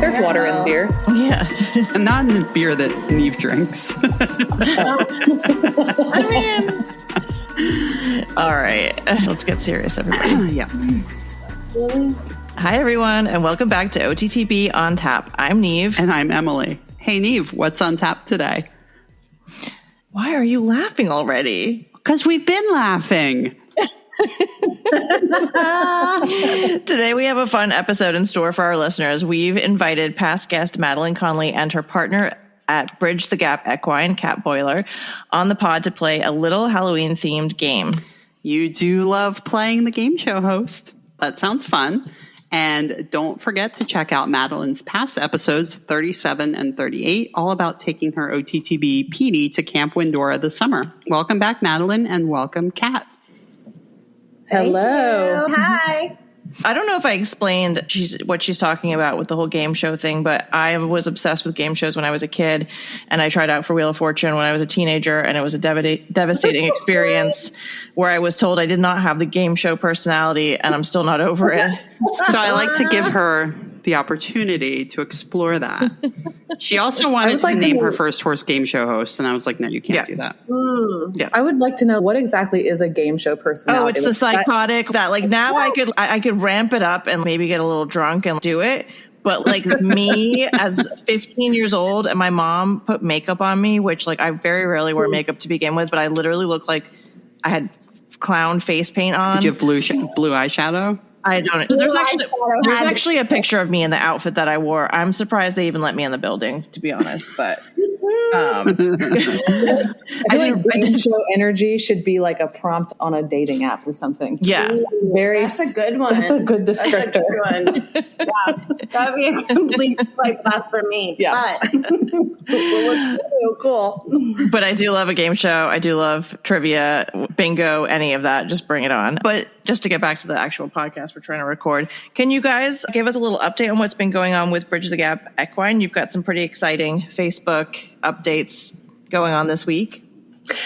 There's water in beer. Yeah. And not in the beer that Niamh drinks. I mean, all right. Let's get serious, everybody. Yeah. Really? Hi, everyone, and welcome back to OTTB on Tap. I'm Niamh. And I'm Emily. Hey, Niamh, what's on tap today? Why are you laughing already? Because we've been laughing. Today we have a fun episode in store for our listeners. We've invited past guest Madeline Conley and her partner at Bridge the Gap Equine, Cat Boiler, on the pod to play a little Halloween-themed game. You do love playing the game show host. That sounds fun. And don't forget to check out Madeline's past episodes, 37 and 38, all about taking her OTTB PD to Camp Windora this summer. Welcome back, Madeline, and welcome, Cat. Hello. Hi. I don't know if I explained what she's talking about with the whole game show thing, but I was obsessed with game shows when I was a kid, and I tried out for Wheel of Fortune when I was a teenager, and it was a devastating experience where I was told I did not have the game show personality, and I'm still not over it. So I like to give her the opportunity to explore that. She also wanted to name her first horse game show host, and I was like, no, you can't do that. Yeah. I would like to know what exactly is a game show personality. Oh, it's the psychotic that like now I could ramp it up and maybe get a little drunk and do it. But like me as 15 years old and my mom put makeup on me, which like I very rarely wear makeup to begin with, but I literally looked like I had clown face paint on. Did you have blue eyeshadow? I don't. There's actually a picture of me in the outfit that I wore. I'm surprised they even let me in the building, to be honest. But I feel like game show energy should be like a prompt on a dating app or something. Yeah, That's a good one. That's a good descriptor. That's a good one. Yeah, that would be a complete swipe left for me. Yeah. But it looks so cool. but I do love a game show. I do love trivia, bingo, any of that. Just bring it on. But just to get back to the actual podcast we're trying to record, can you guys give us a little update on what's been going on with Bridge the Gap Equine? You've got some pretty exciting Facebook updates going on this week.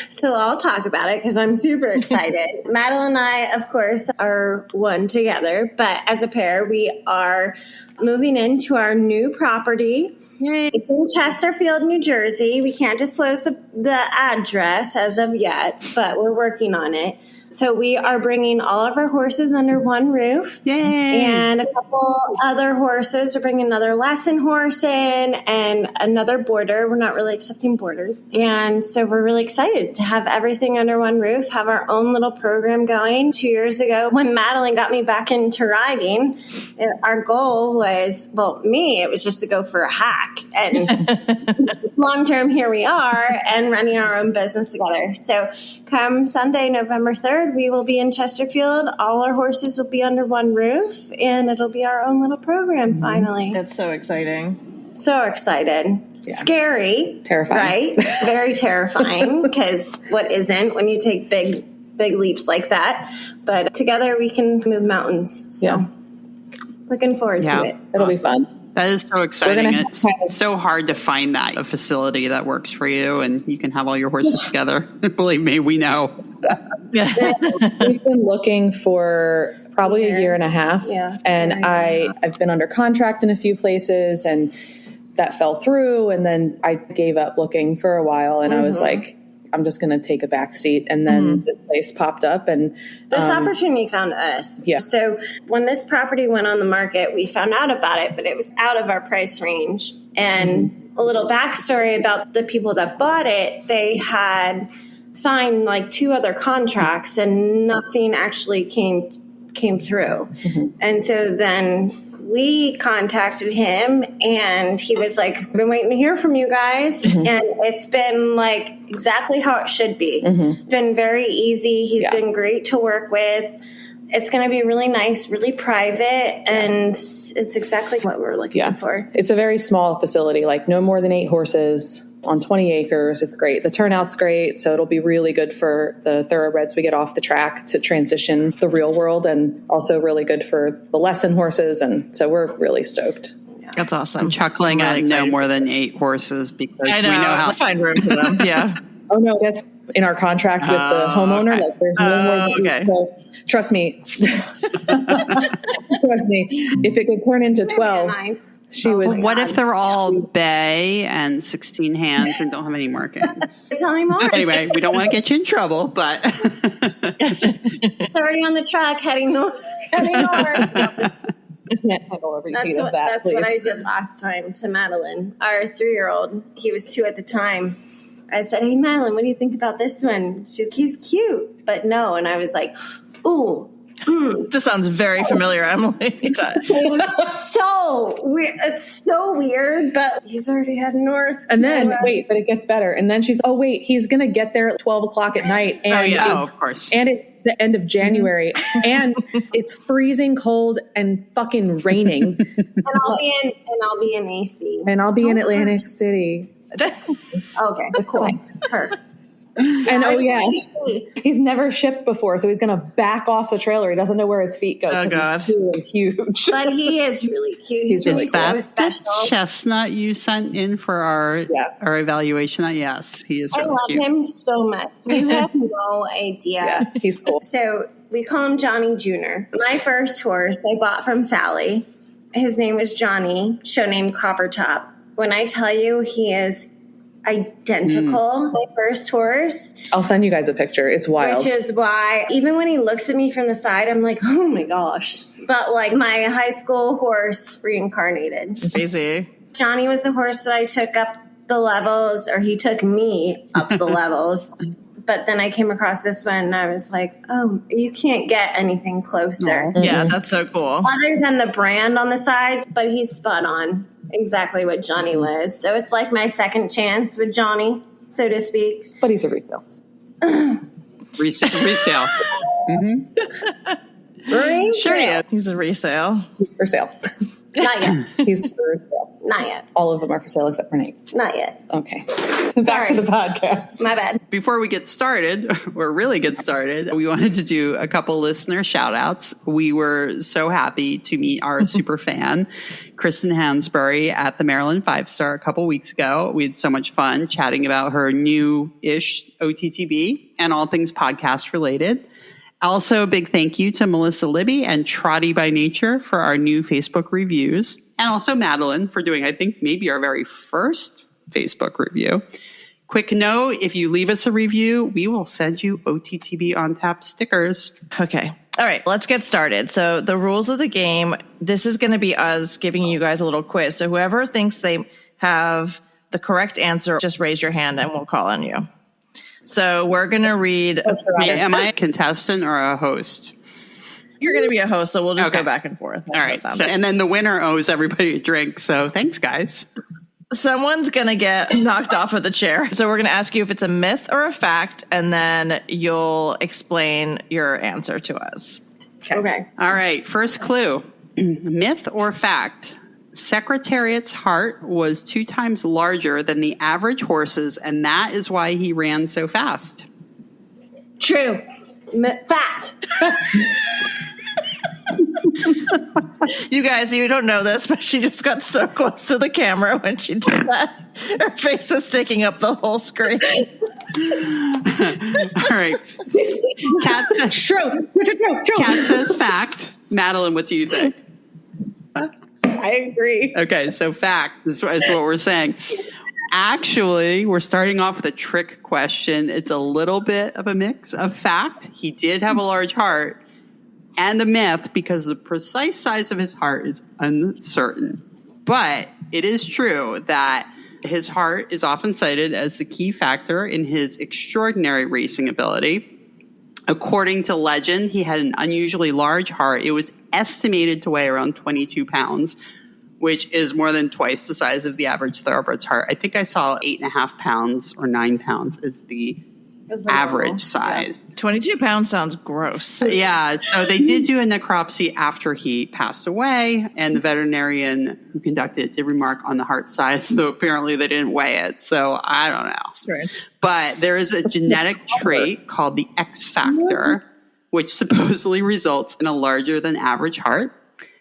So I'll talk about it because I'm super excited. Madeline and I, of course, are one together, but as a pair, we are moving into our new property. Yay. It's in Chesterfield, New Jersey. We can't disclose the address as of yet, but we're working on it. So we are bringing all of our horses under one roof. Yay! And a couple other horses. We're bringing another lesson horse in and another boarder. We're not really accepting boarders. And so we're really excited to have everything under one roof, have our own little program going. 2 years ago, when Madeline got me back into riding, our goal was, it was just to go for a hack. And long term, here we are and running our own business together. So come Sunday, November 3rd, we will be in Chesterfield. All our horses will be under one roof, and it'll be our own little program finally. That's so exciting. So excited. Yeah. Scary. Terrifying. Right? Very terrifying, because what isn't when you take big leaps like that? But together we can move mountains. So looking forward to it. It'll be fun. That is so exciting. It's so hard to find a facility that works for you and you can have all your horses together. Believe me, we know. We've been looking for probably a year and a half. Yeah. And I've been under contract in a few places and that fell through. And then I gave up looking for a while and I was like, I'm just going to take a back seat. And then this place popped up and this opportunity found us. Yeah. So when this property went on the market, we found out about it, but it was out of our price range. And a little backstory about the people that bought it, they had signed like 2 other contracts and nothing actually came through. And so then we contacted him and he was like, I've been waiting to hear from you guys. And it's been like exactly how it should be. It's been very easy. He's been great to work with. It's going to be really nice, really private. And it's exactly what we're looking for. It's a very small facility, like no more than 8 horses on 20 acres. It's great. The turnout's great. So it'll be really good for the thoroughbreds we get off the track to transition the real world, and also really good for the lesson horses. And so we're really stoked. That's awesome. I'm chuckling at no more than 8 horses because I know, we know how to find room for them. Yeah. Oh no, that's in our contract with the homeowner. Okay. Like there's no more. Okay. So, trust me, because Trust me, if it could turn into 12, she would. What if they're all bay and 16 hands and don't have any markings? Tell me more. Anyway, we don't want to get you in trouble, but it's already on the truck heading north. That's what I did last time to Madeline, our 3-year-old. He was 2 at the time. I said, "Hey, Madeline, what do you think about this one?" He's cute, but no. And I was like, "Ooh." This sounds very familiar, Emily. It's so weird. It's so weird, but he's already heading north. And then, but it gets better. And then he's going to get there at 12 o'clock at night. And of course. And it's the end of January. And it's freezing cold and fucking raining. And I'll be in AC. And I'll be in Atlantic City. Okay, cool. Perfect. And he's never shipped before, so he's going to back off the trailer. He doesn't know where his feet go because he's too huge. But he is really cute. He's really so special. Chestnut you sent in for our evaluation. Yes, he is really cute. I love him so much. You have no idea. Yeah, he's cool. So we call him Johnny Jr. My first horse I bought from Sally. His name was Johnny, show name Copper Top. When I tell you he is identical, my first horse. I'll send you guys a picture. It's wild. Which is why even when he looks at me from the side, I'm like, oh my gosh. But like my high school horse reincarnated. It's easy. Johnny was the horse that I took up the levels, or he took me up the levels. But then I came across this one and I was like, oh, you can't get anything closer. Yeah, that's so cool. Other than the brand on the sides, but he's spot on. Exactly what Johnny was. So it's like my second chance with Johnny, so to speak. But he's a resale. Resale. Mm-hmm. Sure, yeah. He's a resale. He's for sale. Not yet. He's for sale. Not yet. All of them are for sale except for Nate. Not yet. Okay. Back to the podcast. My bad. Before we get started, or really get started, we wanted to do a couple listener shout outs. We were so happy to meet our super fan, Kristen Hansberry, at the Maryland 5-Star a couple weeks ago. We had so much fun chatting about her new-ish OTTB and all things podcast related. Also, a big thank you to Melissa Libby and Trotty by Nature for our new Facebook reviews. And also Madeline for doing, I think, maybe our very first Facebook review. Quick note, if you leave us a review, we will send you OTTB on tap stickers. Okay. All right, let's get started. So the rules of the game, this is going to be us giving you guys a little quiz. So whoever thinks they have the correct answer, just raise your hand and we'll call on you. So we're going to read. Am I a contestant or a host? You're going to be a host, so we'll just go back and forth. All right. So, and then the winner owes everybody a drink. So thanks, guys. Someone's going to get knocked off of the chair. So we're going to ask you if it's a myth or a fact, and then you'll explain your answer to us. Okay. All right. First clue. Myth or fact? Secretariat's heart was 2 times larger than the average horse's, and that is why he ran so fast. True. Fact. You guys, you don't know this, but she just got so close to the camera when she did that. Her face was taking up the whole screen. All right. Cat says, True. Cat says fact. Madeline, what do you think? I agree. Okay, so fact is what we're saying. Actually, we're starting off with a trick question. It's a little bit of a mix of fact. He did have a large heart, and a myth because the precise size of his heart is uncertain. But it is true that his heart is often cited as the key factor in his extraordinary racing ability. According to legend, he had an unusually large heart. It was estimated to weigh around 22 pounds, which is more than twice the size of the average thoroughbred's heart. I think I saw 8.5 pounds or 9 pounds is the average size. Yeah. 22 pounds sounds gross. Yeah, so they did do a necropsy after he passed away, and the veterinarian who conducted it did remark on the heart size, though apparently they didn't weigh it, so I don't know. Right. But there is a genetic trait called the X factor, which supposedly results in a larger than average heart,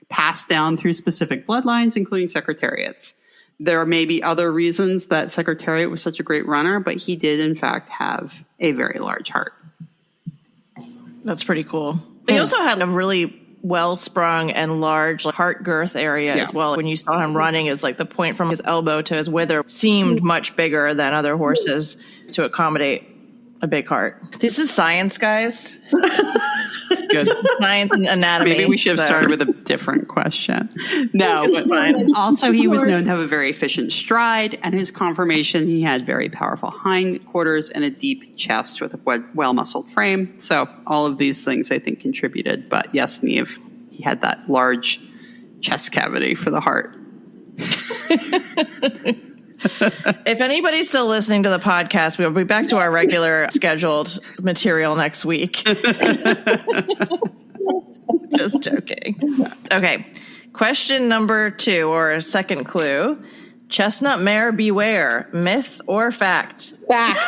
passed down through specific bloodlines, including Secretariats. There may be other reasons that Secretariat was such a great runner, but he did, in fact, have a very large heart. That's pretty cool. He also had a really well-sprung and large heart girth area as well. When you saw him running, is like the point from his elbow to his wither seemed much bigger than other horses to accommodate a big heart. This is science, guys. Good. Science and anatomy. Maybe we should have started with a different question. No, but fine. Also he was known to have a very efficient stride, and his conformation, he had very powerful hindquarters and a deep chest with a well-muscled frame. So all of these things, I think, contributed. But yes, Niamh, he had that large chest cavity for the heart. If anybody's still listening to the podcast, we'll be back to our regular scheduled material next week. Just joking. Okay. Question number 2, or second clue. Chestnut mare beware, myth or fact? Fact.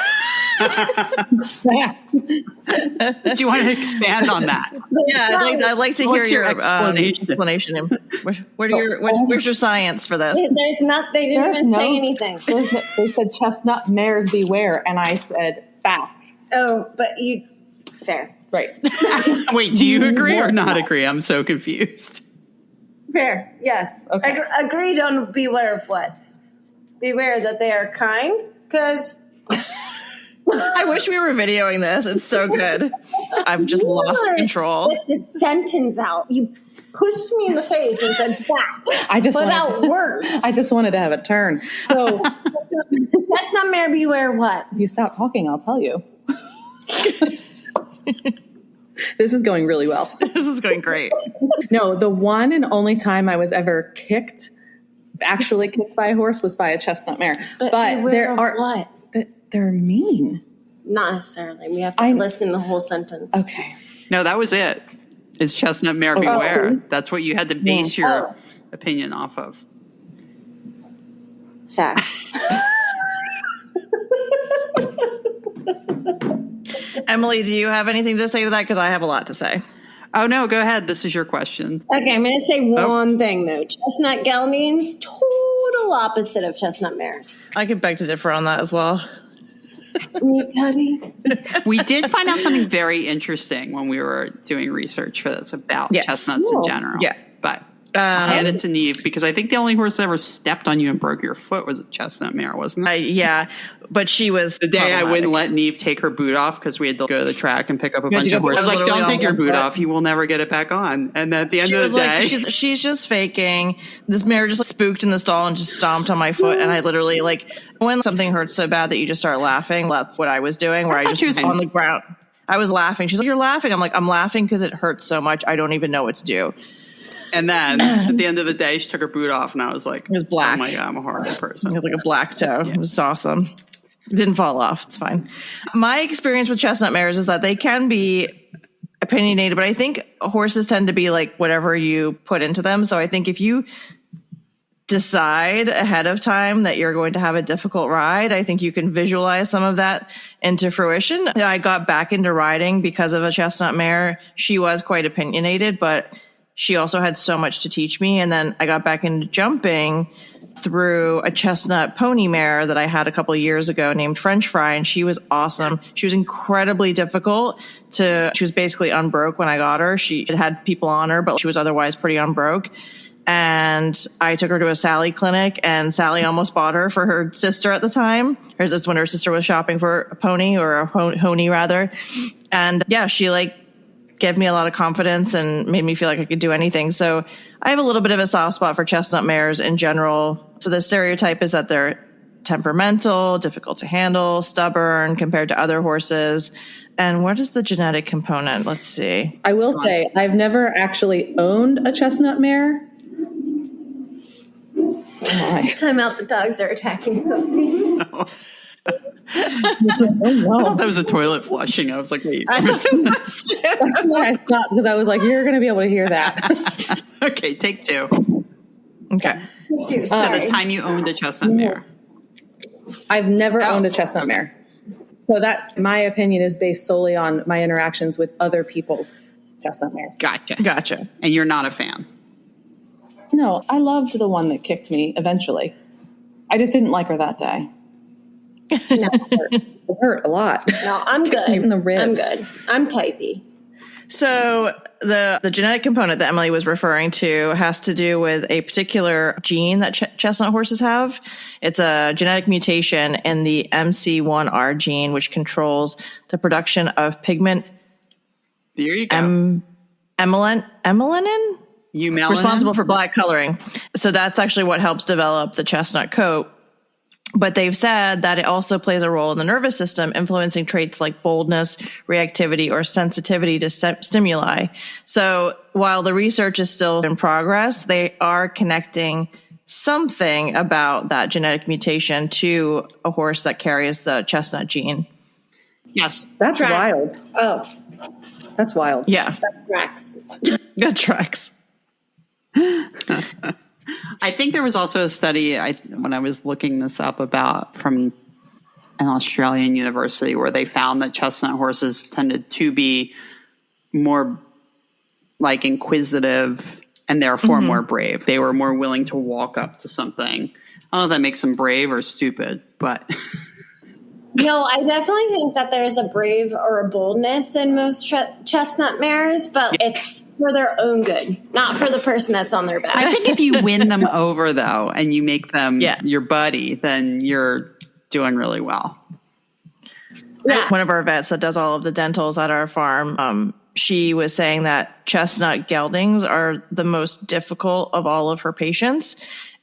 Fact. Do you want to expand on that? Yeah, I'd like to hear your explanation. Where's your science for this? There's not. They didn't even say anything. They said chestnut mares beware, and I said fact. Oh, but fair. Right. Wait, do you agree or not agree? I'm so confused. Fair. Yes. Okay. Agreed on beware of what? Beware that they are kind, because I wish we were videoing this. It's so good. I've just lost control. Spit the sentence out. You pushed me in the face and said fact. Without words. I just wanted to have a turn. So chestnut mare beware what? If you stop talking, I'll tell you. This is going really well. This is going great. No, the one and only time I was ever actually kicked by a horse was by a chestnut mare. But there are what? They're mean. Not necessarily. We have to listen to the whole sentence. Okay. No, that was it. Is chestnut mare beware. That's what you had to base your opinion off of. Fact. Emily, do you have anything to say to that? Because I have a lot to say. Oh, no, go ahead. This is your question. Okay, I'm going to say one thing, though. Chestnut geldings, total opposite of chestnut mares. I could beg to differ on that as well. Teddy? We did find out something very interesting when we were doing research for this about chestnuts in general. Yeah. But I had it to Niamh because I think the only horse that ever stepped on you and broke your foot was a chestnut mare, wasn't it? Yeah, but she was the day I wouldn't let Niamh take her boot off because we had to go to the track and pick up a bunch of horses. I was like, don't take your boot off. You will never get it back on. And at the end of the day. She's just faking. This mare just spooked in the stall and just stomped on my foot. And I literally, when something hurts so bad that you just start laughing, that's what I was doing, where I just was on the ground. I was laughing. She's like, you're laughing. I'm like, I'm laughing because it hurts so much. I don't even know what to do. And then at the end of the day, she took her boot off, and I was like, it was black. Oh my God, I'm a horrible person. It was like a black toe. Yeah. It was awesome. It didn't fall off. It's fine. My experience with chestnut mares is that they can be opinionated, but I think horses tend to be like whatever you put into them. So I think if you decide ahead of time that you're going to have a difficult ride, I think you can visualize some of that into fruition. I got back into riding because of a chestnut mare. She was quite opinionated, but she also had so much to teach me. And then I got back into jumping through a chestnut pony mare that I had a couple of years ago named French Fry. And she was awesome. She was incredibly difficult she was basically unbroke when I got her. She had people on her, but she was otherwise pretty unbroke. And I took her to a Sally clinic, and Sally almost bought her for her sister at the time. That's when her sister was shopping for a pony, or a pony rather. And yeah, she gave me a lot of confidence and made me feel like I could do anything. So I have a little bit of a soft spot for chestnut mares in general. So the stereotype is that they're temperamental, difficult to handle, stubborn compared to other horses. And what is the genetic component? Let's see. I will say I've never actually owned a chestnut mare. Time out, the dogs are attacking something. No. I thought that was a toilet flushing. I was like, wait. That's why I stopped, because I was like, you're going to be able to hear that. Okay, take 2. Okay. So the time you owned a chestnut mare. I've never owned a chestnut mare. So that's, my opinion is based solely on my interactions with other people's chestnut mares. Gotcha. And you're not a fan? No, I loved the one that kicked me eventually. I just didn't like her that day. No, it hurt a lot. No, I'm good. Even the ribs. I'm good. I'm typey. So the genetic component that Emily was referring to has to do with a particular gene that chestnut horses have. It's a genetic mutation in the MC1R gene, which controls the production of pigment. There you go. Melanin? Responsible for black coloring. So that's actually what helps develop the chestnut coat. But they've said that it also plays a role in the nervous system, influencing traits like boldness, reactivity, or sensitivity to stimuli. So while the research is still in progress, they are connecting something about that genetic mutation to a horse that carries the chestnut gene. Yes. That's Tracks. wild. Oh, That's wild. Yeah. that tracks. Good tracks. I think there was also a study when I was looking this up about from an Australian university where they found that chestnut horses tended to be more like inquisitive and therefore more brave. They were more willing to walk up to something. I don't know if that makes them brave or stupid, but No, I definitely think that there's a brave or a boldness in most chestnut mares, but it's for their own good, not for the person that's on their back. I think if you win them over though and you make them Yeah. your buddy, then you're doing really well. Yeah. One of our vets that does all of the dentals at our farm, she was saying that chestnut geldings are the most difficult of all of her patients.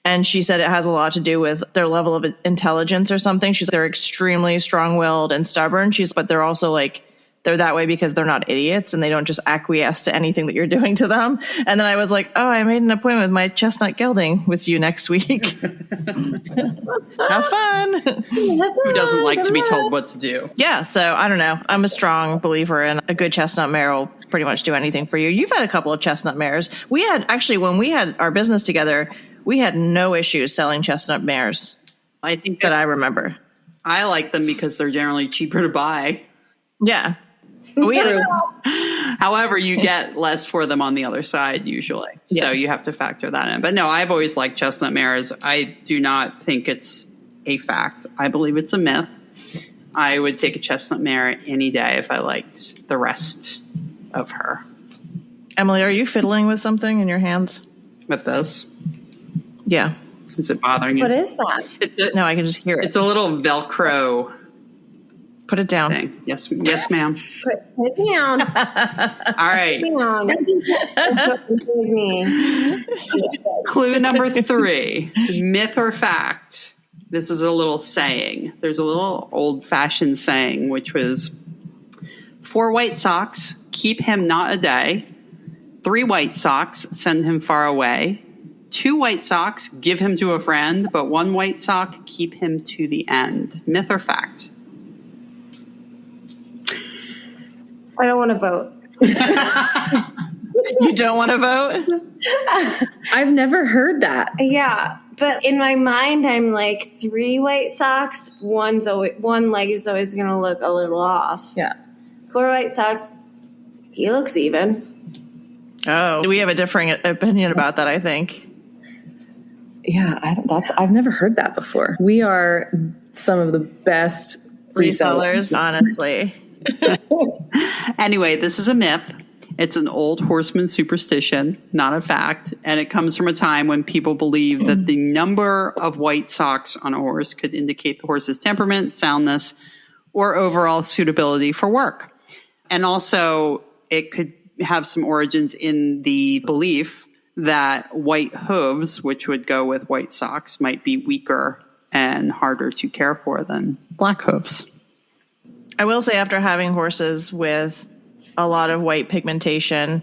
And she said it has a lot to do with their level of intelligence or something. They're extremely strong-willed and stubborn. But they're also like, they're that way because they're not idiots and they don't just acquiesce to anything that you're doing to them. And then I was like, oh, I made an appointment with my chestnut gelding with you next week. Have fun. Who doesn't like to be told what to do? Yeah. So I don't know. I'm a strong believer in a good chestnut mare will pretty much do anything for you. You've had a couple of chestnut mares. We had actually, when we had our business together, we had no issues selling chestnut mares. I think that I remember. I like them because they're generally cheaper to buy. Yeah. We had However, you get less for them on the other side usually. So you have to factor that in. But no, I've always liked chestnut mares. I do not think it's a fact. I believe it's a myth. I would take a chestnut mare any day if I liked the rest of her. Emily, are you fiddling with something in your hands? With this? Yeah. Is it bothering you? What is that? No, I can just hear it. It's a little Velcro Put it down. thing. Yes, ma'am. Put it down. All right. Hang on. That's what confused me. Clue number 3, myth or fact. This is a little saying. There's a little old-fashioned saying, which was 4 white socks, keep him not a day. 3 white socks, send him far away. 2 white socks, give him to a friend, but 1 white sock, keep him to the end. Myth or fact? I don't want to vote. You don't want to vote? I've never heard that. Yeah, but in my mind, I'm like 3 white socks. One leg is always going to look a little off. Yeah. 4 white socks, he looks even. Oh, we have a differing opinion about that, I think. Yeah, I've never heard that before. We are some of the best resellers, honestly. Anyway, this is a myth. It's an old horseman superstition, not a fact. And it comes from a time when people believed that the number of white socks on a horse could indicate the horse's temperament, soundness, or overall suitability for work. And also, it could have some origins in the belief that white hooves, which would go with white socks, might be weaker and harder to care for than black hooves. I will say, after having horses with a lot of white pigmentation,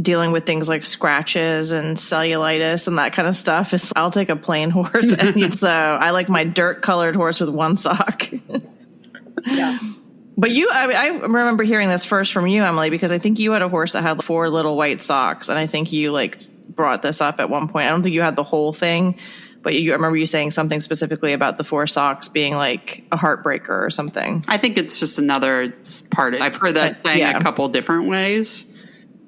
dealing with things like scratches and cellulitis and that kind of stuff, I'll take a plain horse. And so I like my dirt colored horse with 1 sock. Yeah. But I remember hearing this first from you, Emily, because I think you had a horse that had 4 little white socks. And I think you brought this up at one point. I don't think you had the whole thing, but I remember you saying something specifically about the 4 socks being like a heartbreaker or something. I think it's just another part. I've heard that saying a couple different ways.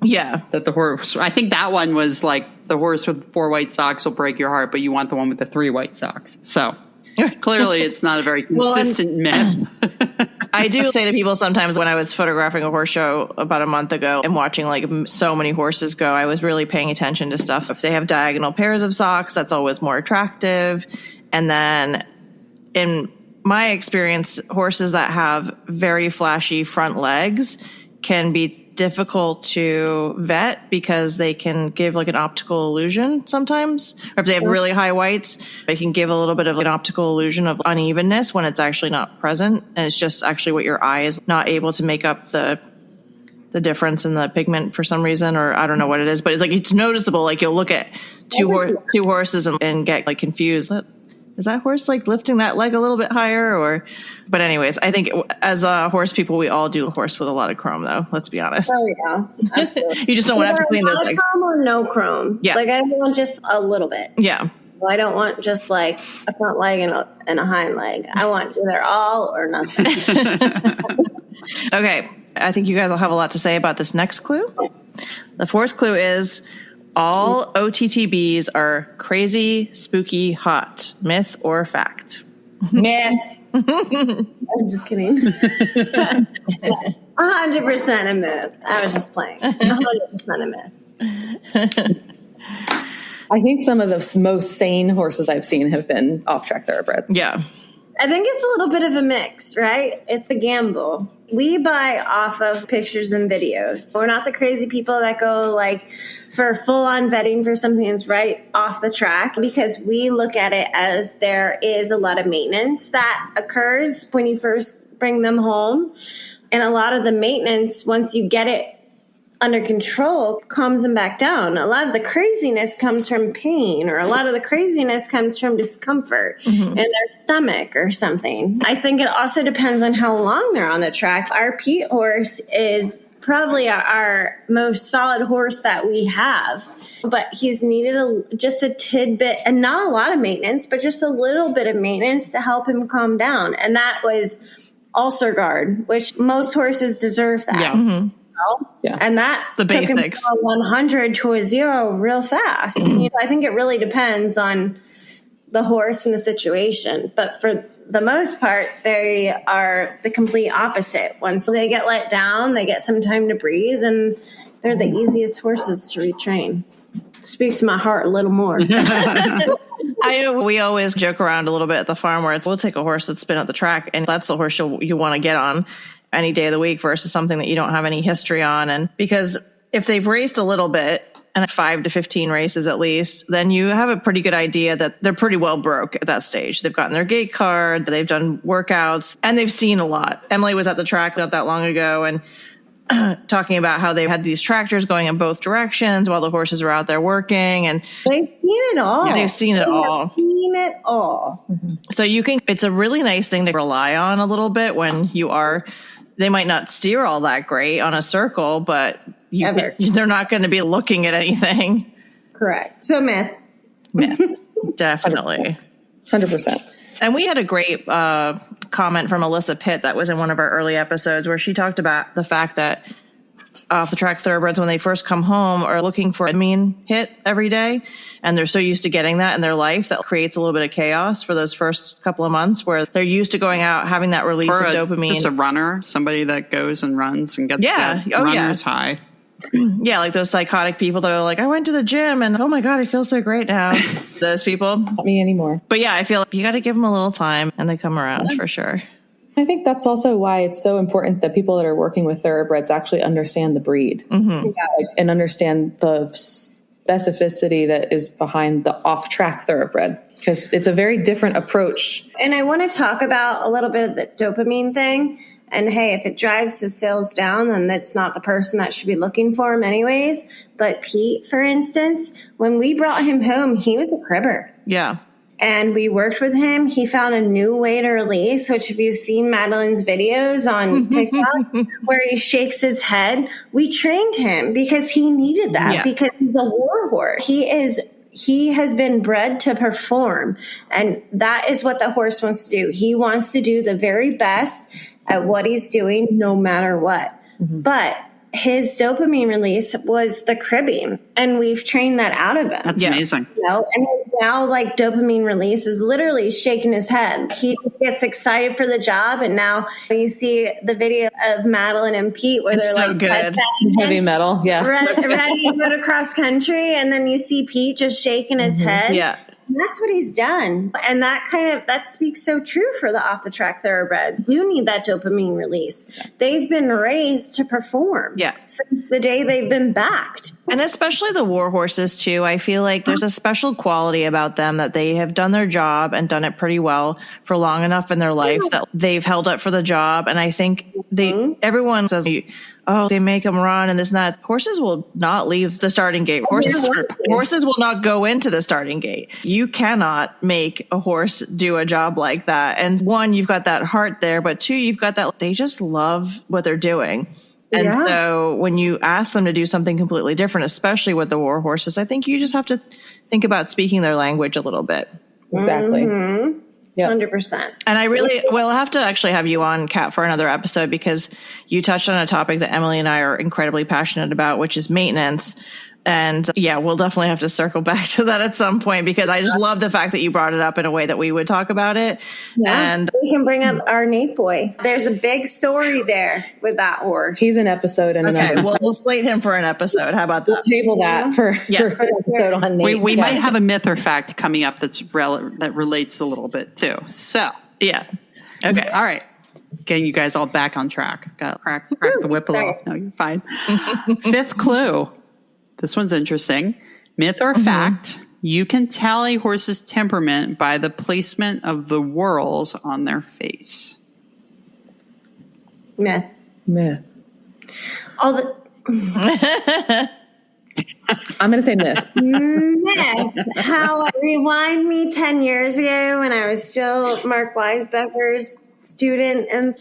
Yeah. That the horse, I think that one was like the horse with 4 white socks will break your heart, but you want the one with the 3 white socks. So clearly it's not a very consistent myth. I do say to people sometimes when I was photographing a horse show about a month ago and watching like so many horses go, I was really paying attention to stuff. If they have diagonal pairs of socks, that's always more attractive. And then in my experience, horses that have very flashy front legs can be difficult to vet because they can give like an optical illusion sometimes. Or if they have really high whites, they can give a little bit of an optical illusion of unevenness when it's actually not present. And it's just actually what your eye is not able to make up the difference in the pigment for some reason, or I don't know what it is, but it's like, it's noticeable. Like you'll look at two horses and get like confused. Is that horse like lifting that leg a little bit higher? But anyways, I think as horse people, we all do horse with a lot of chrome though. Let's be honest. Oh yeah, absolutely. You just don't want to have to clean those legs. Chrome or no chrome. Yeah. Like I don't want just a little bit. Yeah. Well, I don't want just like a front leg and a hind leg. I want either all or nothing. Okay. I think you guys will have a lot to say about this next clue. The fourth clue is all OTTBs are crazy, spooky, hot. Myth or fact? Myth. I'm just kidding. 100% a myth. I was just playing. 100% a myth. I think some of the most sane horses I've seen have been off-track thoroughbreds. Yeah. I think it's a little bit of a mix, right? It's a gamble. We buy off of pictures and videos. We're not the crazy people that go like for full-on vetting for something that's right off the track, because we look at it as there is a lot of maintenance that occurs when you first bring them home. And a lot of the maintenance, once you get it under control, calms them back down. A lot of the craziness comes from pain, or a lot of the craziness comes from discomfort in their stomach or something. I think it also depends on how long they're on the track. Our Pete horse is probably our most solid horse that we have, but he's needed just a tidbit, and not a lot of maintenance, but just a little bit of maintenance to help him calm down. And that was ulcer guard, which most horses deserve that. Yeah. Mm-hmm. Yeah. And that the took him basics. from 100 to a 0 real fast. I think it really depends on the horse and the situation. But for the most part, they are the complete opposite. Once they get let down, they get some time to breathe, and they're the easiest horses to retrain. Speaks to my heart a little more. We always joke around a little bit at the farm where we'll take a horse that's been at the track, and that's the horse you want to get on any day of the week versus something that you don't have any history on. And because if they've raced a little bit, and 5 to 15 races at least, then you have a pretty good idea that they're pretty well broke at that stage. They've gotten their gate card, they've done workouts, and they've seen a lot. Emily was at the track not that long ago and talking about how they had these tractors going in both directions while the horses were out there working. And they've seen it all. Yeah, they've seen it all. Seen it all. Mm-hmm. So it's a really nice thing to rely on a little bit when you are. They might not steer all that great on a circle, but they're not going to be looking at anything. Correct. So myth. Definitely. 100%. And we had a great comment from Alyssa Pitt that was in one of our early episodes where she talked about the fact that off the track thoroughbreds, when they first come home, are looking for a dopamine hit every day. And they're so used to getting that in their life that creates a little bit of chaos for those first couple of months where they're used to going out, having that release of dopamine. Just a runner, somebody that goes and runs and gets that runner's high. Yeah, like those psychotic people that are like, I went to the gym and oh my God, I feel so great now. Those people. Not me anymore. But yeah, I feel like you got to give them a little time and they come around for sure. I think that's also why it's so important that people that are working with thoroughbreds actually understand the breed and understand the specificity that is behind the off-track thoroughbred, because it's a very different approach. And I want to talk about a little bit of the dopamine thing. And hey, if it drives his sales down, then that's not the person that should be looking for him anyways. But Pete, for instance, when we brought him home, he was a cribber. Yeah. And we worked with him. He found a new way to release, which if you've seen Madeline's videos on TikTok where he shakes his head, we trained him because he needed that because he's a war horse. He has been bred to perform, and that is what the horse wants to do. He wants to do the very best at what he's doing no matter what. But his dopamine release was the cribbing, and we've trained that out of him. That's amazing. You know, and his now like dopamine release is literally shaking his head. He just gets excited for the job, and now you see the video of Madeline and Pete where they're so like good. Heavy metal, ready to go to cross country, and then you see Pete just shaking his head. Yeah. And that's what he's done. And that speaks so true for the off the track thoroughbred. You need that dopamine release. They've been raised to perform. Yeah. Since the day they've been backed. And especially the war horses too. I feel like there's a special quality about them that they have done their job and done it pretty well for long enough in their life that they've held up for the job. And I think everyone says, oh, they make them run and this and that. Horses will not leave the starting gate. Horses will not go into the starting gate. You cannot make a horse do a job like that. And one, you've got that heart there, but two, you've got that, they just love what they're doing. And so when you ask them to do something completely different, especially with the war horses, I think you just have to think about speaking their language a little bit. Exactly. Mm-hmm. Yep. 100%. And we'll have to actually have you on, Kat, for another episode, because you touched on a topic that Emily and I are incredibly passionate about, which is maintenance. And yeah, we'll definitely have to circle back to that at some point, because I just love the fact that you brought it up in a way that we would talk about it. Yeah, and we can bring up our Nate boy. There's a big story there with that horse. He's an episode and okay, another. We'll slate him for an episode. How about that? We'll table that for an episode on Nate. We might have a myth or fact coming up that relates a little bit too. So yeah. Okay. All right. Getting you guys all back on track. Got to crack the whip a little. No, you're fine. Fifth clue. This one's interesting. Myth or fact, you can tell a horse's temperament by the placement of the whorls on their face. Myth. I'm going to say myth. Myth. Rewind me 10 years ago when I was still Mark Weisbecker's student, and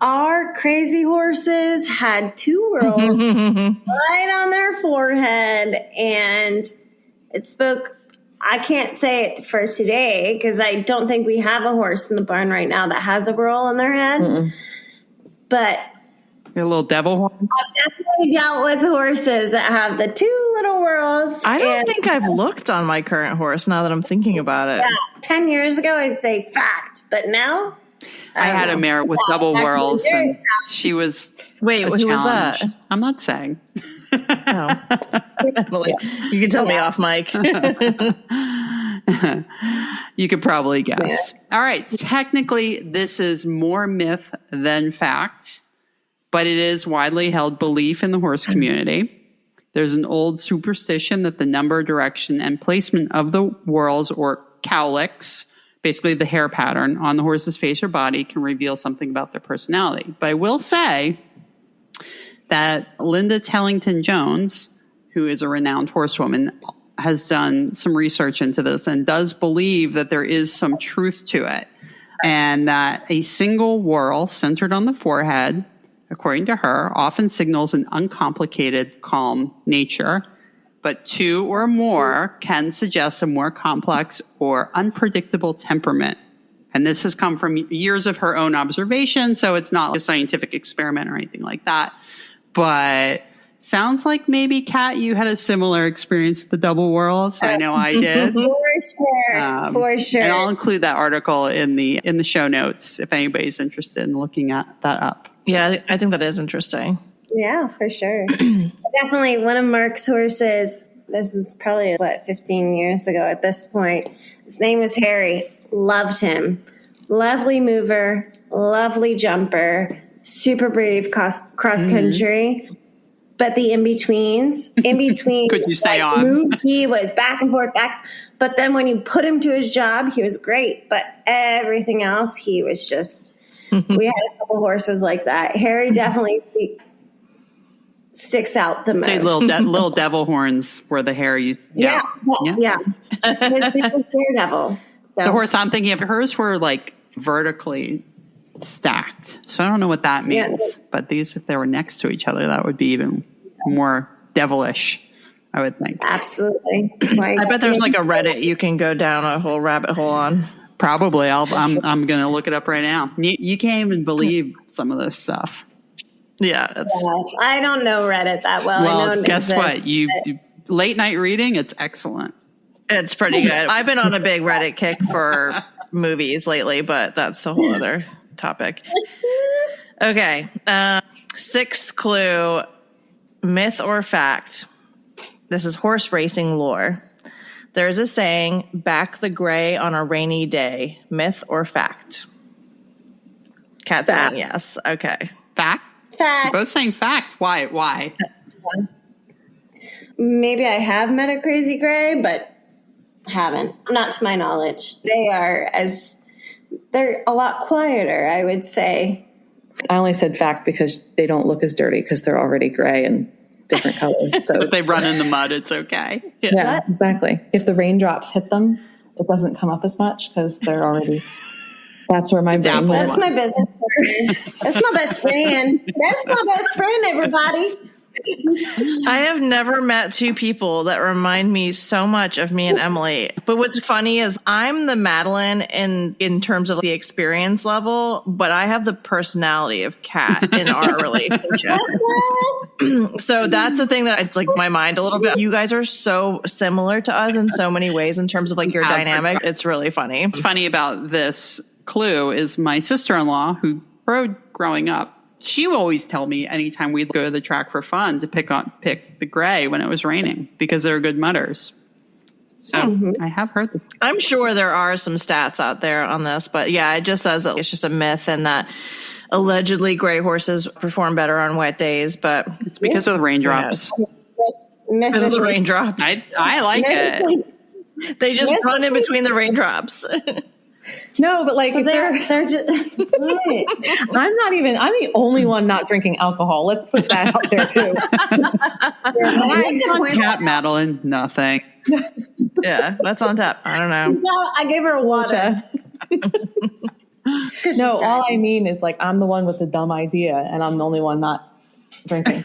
our crazy horses had two whorls right on their forehead, and it spoke. I can't say it for today because I don't think we have a horse in the barn right now that has a whorl on their head. But a little devil horn. I've definitely dealt with horses that have the two little whorls. I don't think I've looked on my current horse now that I'm thinking about it. Yeah, 10 years ago, I'd say fact, but now. I had a mare with double whorls, and she was. Wait, who was that? I'm not saying. Oh. Emily, you can tell me off mic. You could probably guess. All right. Technically, this is more myth than fact, but it is widely held belief in the horse community. There's an old superstition that the number, direction, and placement of the whorls or cowlicks, basically the hair pattern on the horse's face or body, can reveal something about their personality. But I will say that Linda Tellington-Jones, who is a renowned horsewoman, has done some research into this and does believe that there is some truth to it, and that a single whorl centered on the forehead, according to her, often signals an uncomplicated, calm nature, but two or more can suggest a more complex or unpredictable temperament. And this has come from years of her own observation, so it's not a scientific experiment or anything like that. But sounds like maybe, Kat, you had a similar experience with the double whorls. I know I did. For sure. And I'll include that article in the show notes if anybody's interested in looking at that up. Yeah, I think that is interesting. Yeah, for sure. Definitely one of Mark's horses, this is probably, 15 years ago at this point. His name was Harry. Loved him. Lovely mover, lovely jumper, super brave cross country. But the in-between, could you stay on? Move, he was back and forth, back. But then when you put him to his job, he was great. But everything else, he was just, we had a couple horses like that. Harry definitely sticks out the most. So little devil horns were the hair you. Yeah. His name was Daredevil. So. The horse I'm thinking of, hers were like vertically stacked. So I don't know what that means. Yeah. But these, if they were next to each other, that would be even more devilish, I would think. Absolutely. I bet there's like a Reddit you can go down a whole rabbit hole on. Probably. I'm going to look it up right now. You can't even believe some of this stuff. Yeah. I don't know Reddit that well. Well, I know it guess exists, what? You late night reading, it's excellent. It's pretty good. I've been on a big Reddit kick for movies lately, but that's a whole other topic. Okay. 6th clue, myth or fact. This is horse racing lore. There's a saying, back the gray on a rainy day. Myth or fact? Cat saying yes. Okay. Fact? Fact. Both saying fact. Why? Maybe I have met a crazy gray, but haven't. Not to my knowledge. They're a lot quieter, I would say. I only said fact because they don't look as dirty because they're already gray and different colors. So If they run in the mud, it's okay. yeah, exactly. If the raindrops hit them, it doesn't come up as much because they're already. That's where my brain went. That's my business friend. That's my best friend. That's my best friend, everybody. I have never met two people that remind me so much of me and Emily. But what's funny is I'm the Madeline in terms of the experience level, but I have the personality of Cat in our relationship. So that's the thing that it's like my mind a little bit. You guys are so similar to us in so many ways in terms of like your dynamic. It's really funny. What's funny about this clue is my sister-in-law, who rode growing up, she would always tell me anytime we'd go to the track for fun to pick the gray when it was raining because they're good mudders. So I have heard that. I'm sure there are some stats out there on this, but yeah, it just says that it's just a myth and that allegedly gray horses perform better on wet days, but It's because of the raindrops. because of the raindrops. I like it. They just run in between the raindrops. No, but like if They're just. I'm the only one not drinking alcohol. Let's put that out there too. What's on tap, Madeline? Nothing. Yeah, that's on tap. I don't know. No, I gave her a water. No, all I mean is like I'm the one with the dumb idea, and I'm the only one not drinking.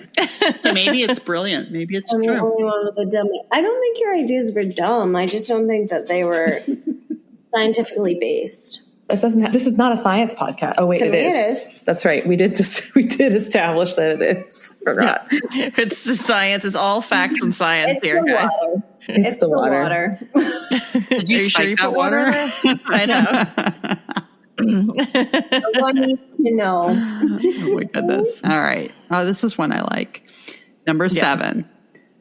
So maybe it's brilliant. Maybe it's I'm the true. only one with a dumb. I don't think your ideas were dumb. I just don't think that they were scientifically based. It doesn't have, this is not a science podcast. Oh wait, To it me is. it is. That's right. We did establish that it is. Forgot. It's the science. It's all facts and science It's here, the guys. water. It's the water. Did you Are you sure spike you that put water? I know. One needs to know. Oh my goodness. All right. Oh, this is one I like. Number 7.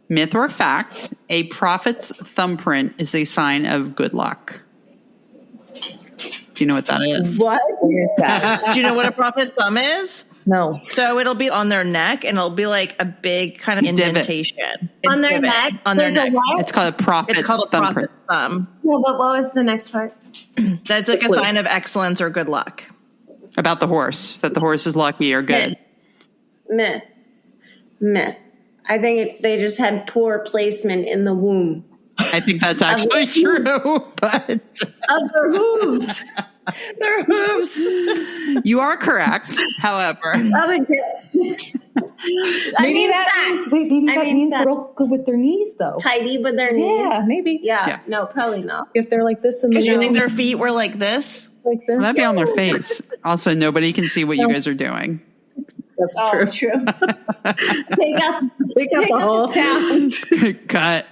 Myth or fact, a prophet's thumbprint is a sign of good luck. Do you know what that is? What? Do you know what a prophet's thumb is? No. So it'll be on their neck, and it'll be like a big kind of indentation. On their Divot neck? On their There's a neck. what? It's called a prophet's It's called a thumbprint. prophet's thumb. No, but what was the next part? That's like a sign of excellence or good luck. About the horse, that the horse is lucky or good. Myth. I think they just had poor placement in the womb. I think that's actually true, but Of their hooves. Their hooves. you are correct. However, Maybe that means they're real good with their knees, though. Tidy with their knees. Yeah, maybe. Yeah. No, probably not. If they're like this in the Because you room, think their feet were like this? like this. that'd be on their face. Also, nobody can see what you guys are doing. That's Oh, true. true. Take out the whole sound. Cut.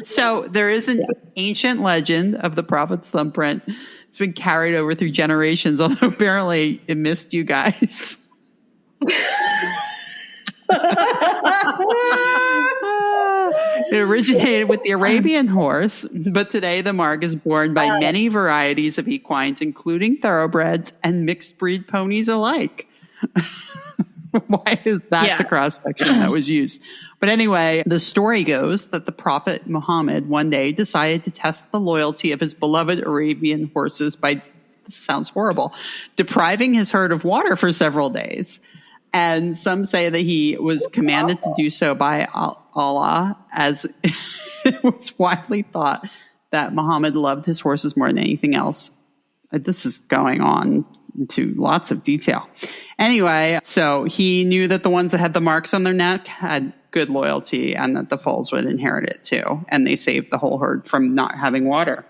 So there is an ancient legend of the prophet's thumbprint. It's been carried over through generations, although apparently it missed you guys. It originated with the Arabian horse, but today the mark is borne by many varieties of equines, including thoroughbreds and mixed breed ponies alike. Why is that the cross section that was used? But anyway, the story goes that the Prophet Muhammad one day decided to test the loyalty of his beloved Arabian horses by, this sounds horrible, depriving his herd of water for several days. And some say that he was commanded to do so by Allah, as it was widely thought that Muhammad loved his horses more than anything else. This is going on into lots of detail. Anyway, so he knew that the ones that had the marks on their neck had good loyalty and that the foals would inherit it too. And they saved the whole herd from not having water.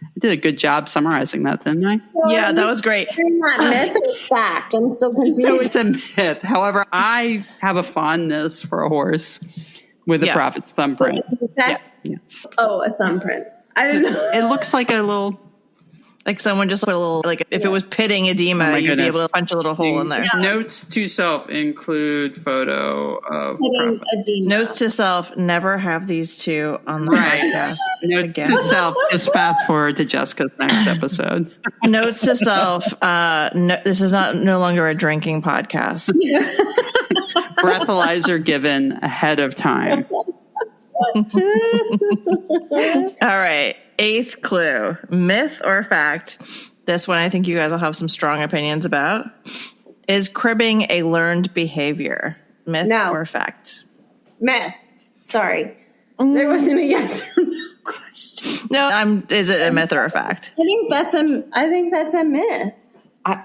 I did a good job summarizing that, didn't I? Yeah, that was great. Not myth or fact. I'm still confused. So it's a myth. However, I have a fondness for a horse with a prophet's thumbprint. Yes. Oh, a thumbprint. I don't know. It looks like a little... Like someone just put a little, like if it was pitting edema, you'd be able to punch a little hole in there. Notes to self include photo of edema. Notes to self, never have these two on the podcast. Notes to self, just fast forward to Jessica's next episode. Notes to self, this is no longer a drinking podcast. Breathalyzer given ahead of time. All right. 8th clue, myth or fact. This one I think you guys will have some strong opinions about. Is cribbing a learned behavior? Myth or fact? Myth. Sorry. There wasn't a yes or no question. No, is it a myth or a fact? I think that's a myth.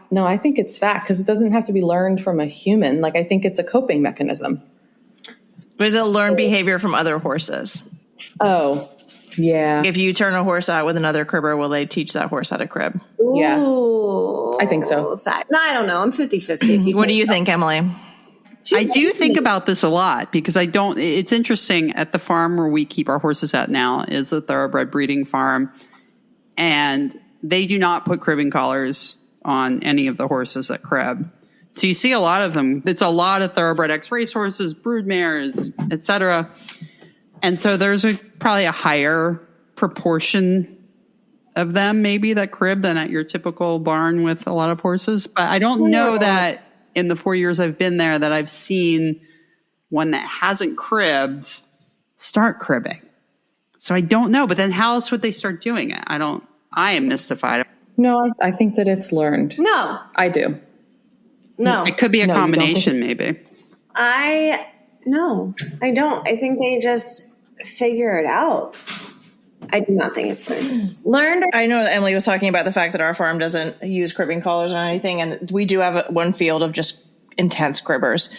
No, I think it's fact because it doesn't have to be learned from a human. Like, I think it's a coping mechanism. Is it learned behavior from other horses? Oh, yeah. If you turn a horse out with another cribber, will they teach that horse how to crib? Yeah. Ooh, I think so. Fact. No, I don't know. I'm 50-50. What do you think, Emily? I do think about this a lot because it's interesting. At the farm where we keep our horses at now is a thoroughbred breeding farm, and they do not put cribbing collars on any of the horses that crib. So you see a lot of them. It's a lot of thoroughbred ex-race horses, brood mares, etc. And so there's probably a higher proportion of them maybe that crib than at your typical barn with a lot of horses. But I don't know that in the 4 years I've been there that I've seen one that hasn't cribbed start cribbing. So I don't know. But then how else would they start doing it? I am mystified. No, I think that it's learned. No. I do. No. It could be a combination maybe. No, I don't. I think they just figure it out. I do not think it's learned. I know that Emily was talking about the fact that our farm doesn't use cribbing collars or anything, and we do have one field of just intense cribbers.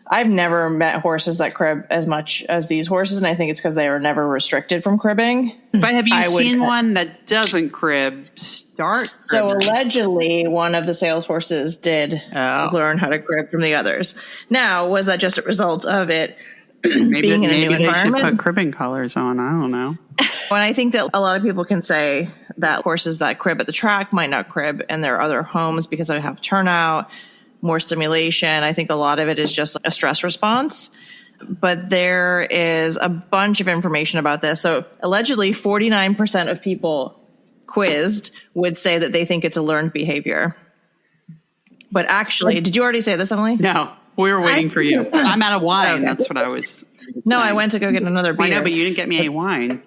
I've never met horses that crib as much as these horses, and I think it's because they were never restricted from cribbing. But have you seen one that doesn't crib start cribbing? So allegedly, one of the sales horses did learn how to crib from the others. Now, was that just a result of it being in a new environment? Maybe they should put cribbing collars on. I don't know. And I think that a lot of people can say that horses that crib at the track might not crib in their other homes because they have turnout, more stimulation. I think a lot of it is just a stress response. But there is a bunch of information about this. So allegedly 49% of people quizzed would say that they think it's a learned behavior. But actually, did you already say this, Emily? No, we were waiting for you. I'm out of wine. Okay. That's what I was saying. No, I went to go get another beer. I know, but you didn't get me any wine.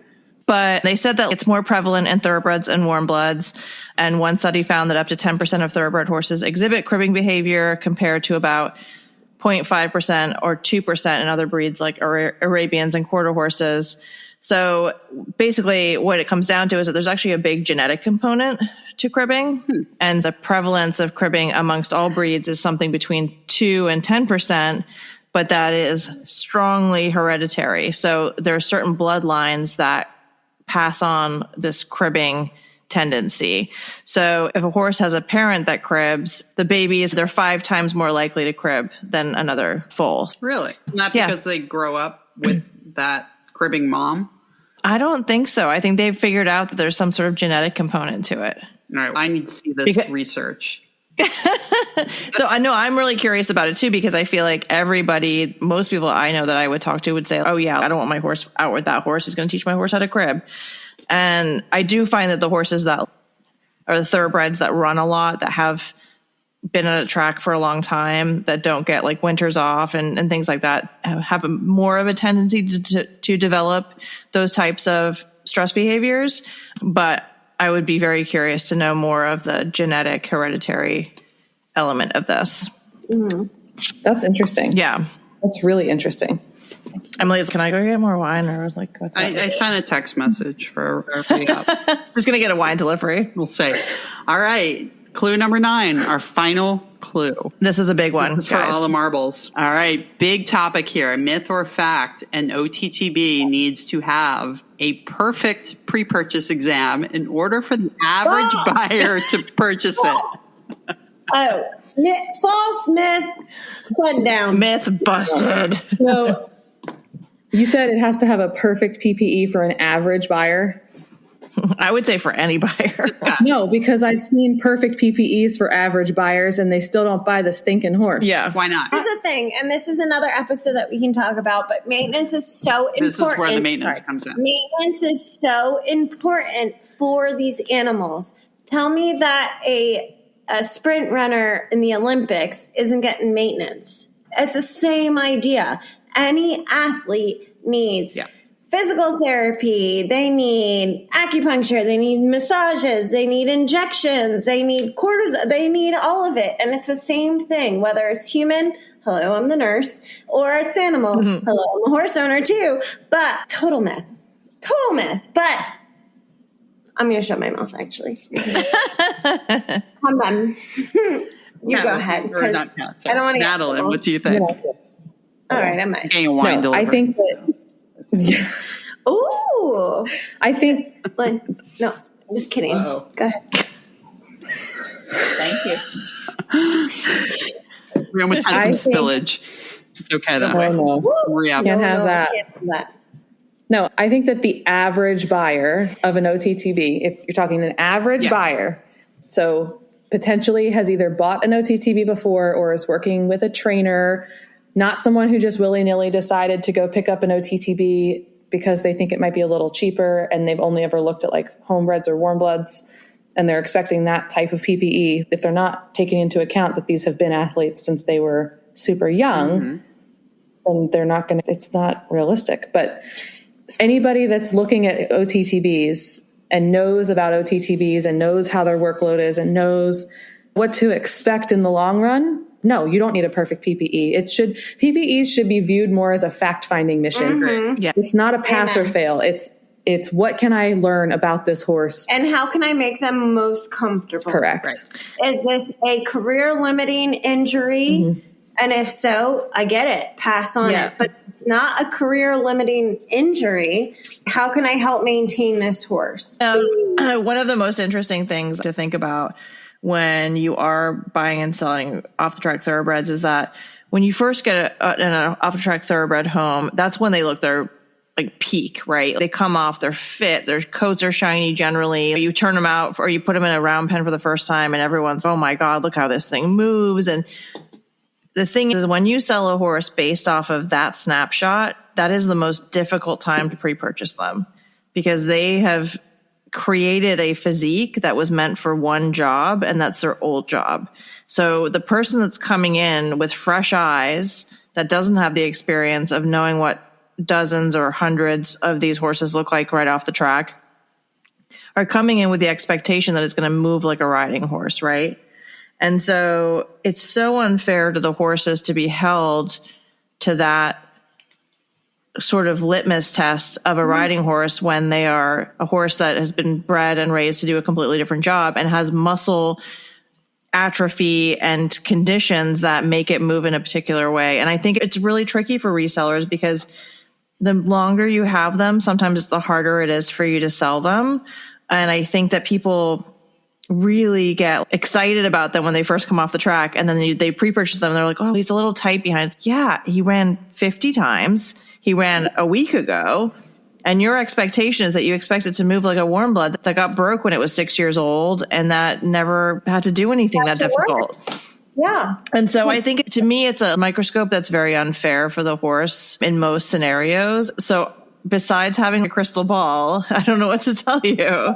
But they said that it's more prevalent in thoroughbreds and warm bloods. And one study found that up to 10% of thoroughbred horses exhibit cribbing behavior compared to about 0.5% or 2% in other breeds like Arabians and quarter horses. So basically what it comes down to is that there's actually a big genetic component to cribbing. And the prevalence of cribbing amongst all breeds is something between 2 and 10%, but that is strongly hereditary. So there are certain bloodlines that pass on this cribbing tendency. So if a horse has a parent that cribs, the babies, they're 5 times more likely to crib than another foal. Really? It's not because they grow up with that cribbing mom? I don't think so. I think they've figured out that there's some sort of genetic component to it. All right. I need to see this research. So I know I'm really curious about it too, because I feel like most people I know that I would talk to would say, oh yeah, I don't want my horse out with that horse. He's going to teach my horse how to crib. And I do find that the horses that are the thoroughbreds that run a lot, that have been at a track for a long time, that don't get like winters off and things like that, have more of a tendency to develop those types of stress behaviors. But I would be very curious to know more of the genetic hereditary element of this. That's interesting. Yeah. That's really interesting. Emily, can I go get more wine or like what's up? I sent a text message for everybody up. Just going to get a wine delivery. We'll say, all right, Clue number 9, our final clue. This is a big one, This is for guys. all the marbles. All right, big topic here. Myth or fact, an OTTB needs to have a perfect pre-purchase exam in order for the average buyer to purchase it. Oh, false myth, shut down. Myth busted. No, you said it has to have a perfect PPE for an average buyer. I would say for any buyer. No, because I've seen perfect PPEs for average buyers and they still don't buy the stinking horse. Yeah. Why not? Here's the thing, and this is another episode that we can talk about, but maintenance is so important. This is where the maintenance comes in. Maintenance is so important for these animals. Tell me that a sprint runner in the Olympics isn't getting maintenance. It's the same idea. Any athlete needs physical therapy, they need acupuncture, they need massages, they need injections, they need cortisone, they need all of it. And it's the same thing, whether it's human, hello, I'm the nurse, or it's animal, hello, I'm a horse owner too. But total myth. But I'm going to shut my mouth, actually. I'm done. You go ahead. Or not Cat, sorry. I don't want to Madeline, what do you think? All right, I'm Getting a wine No, I delivery. think that. Ooh. I think. No, I'm just kidding. Uh-oh. Go ahead. Thank you. We almost had some spillage. It's okay though. Oh, no. Re-up. Can't have No, that. can't have that. No, I think that the average buyer of an OTTB, if you're talking an average buyer, so potentially has either bought an OTTB before or is working with a trainer, not someone who just willy-nilly decided to go pick up an OTTB because they think it might be a little cheaper and they've only ever looked at like homebreds or warm bloods and they're expecting that type of PPE. If they're not taking into account that these have been athletes since they were super young, then they're not going to, it's not realistic. But anybody that's looking at OTTBs and knows about OTTBs and knows how their workload is and knows what to expect in the long run, no, you don't need a perfect PPE. PPEs should be viewed more as a fact-finding mission. Yeah. It's not a pass or fail. It's what can I learn about this horse? And how can I make them most comfortable? Correct. Right. Is this a career-limiting injury? And if so, I get it. Pass on it. But not a career-limiting injury. How can I help maintain this horse? One of the most interesting things to think about when you are buying and selling off-the-track thoroughbreds is that when you first get an off-the-track thoroughbred home, that's when they look their like peak, right? They come off, they're fit, their coats are shiny generally. You turn them out or you put them in a round pen for the first time and everyone's, oh my God, look how this thing moves. And the thing is, when you sell a horse based off of that snapshot, that is the most difficult time to pre-purchase them because they have created a physique that was meant for one job, and that's their old job. So the person that's coming in with fresh eyes that doesn't have the experience of knowing what dozens or hundreds of these horses look like right off the track are coming in with the expectation that it's going to move like a riding horse, right? And so it's so unfair to the horses to be held to that sort of litmus test of a riding horse when they are a horse that has been bred and raised to do a completely different job and has muscle atrophy and conditions that make it move in a particular way. And I think it's really tricky for resellers because the longer you have them, sometimes the harder it is for you to sell them. And I think that people really get excited about them when they first come off the track and then they pre-purchase them and they're like, oh, he's a little tight behind. Yeah, he ran 50 times. He ran a week ago. And your expectation is that you expect it to move like a warm blood that got broke when it was 6 years old and that never had to do anything that difficult. Yeah. And so I think to me, it's a microscope that's very unfair for the horse in most scenarios. So besides having a crystal ball, I don't know what to tell you.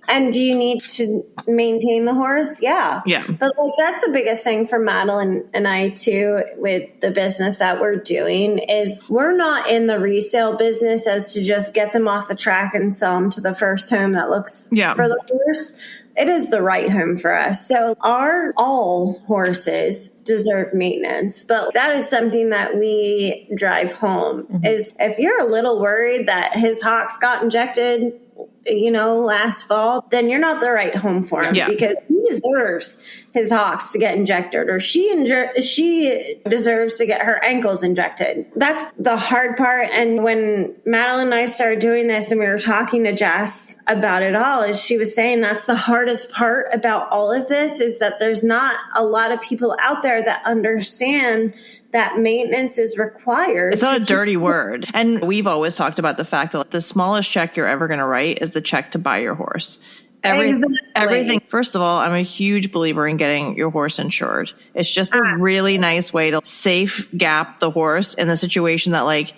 And do you need to maintain the horse? Yeah. But like that's the biggest thing for Madeline and I too with the business that we're doing is we're not in the resale business as to just get them off the track and sell them to the first home that looks for the horse. It is the right home for us. So all horses deserve maintenance, but that is something that we drive home is if you're a little worried that his hocks got injected last fall, then you're not the right home for him because he deserves his hocks to get injected, or she deserves to get her ankles injected. That's the hard part. And when Madeline and I started doing this and we were talking to Jess about it all, is she was saying that's the hardest part about all of this, is that there's not a lot of people out there that understand that maintenance is required. It's not a dirty word. And we've always talked about the fact that the smallest check you're ever going to write is the check to buy your horse. Everything. First of all, I'm a huge believer in getting your horse insured. It's just a really nice way to safe gap the horse in the situation that, like,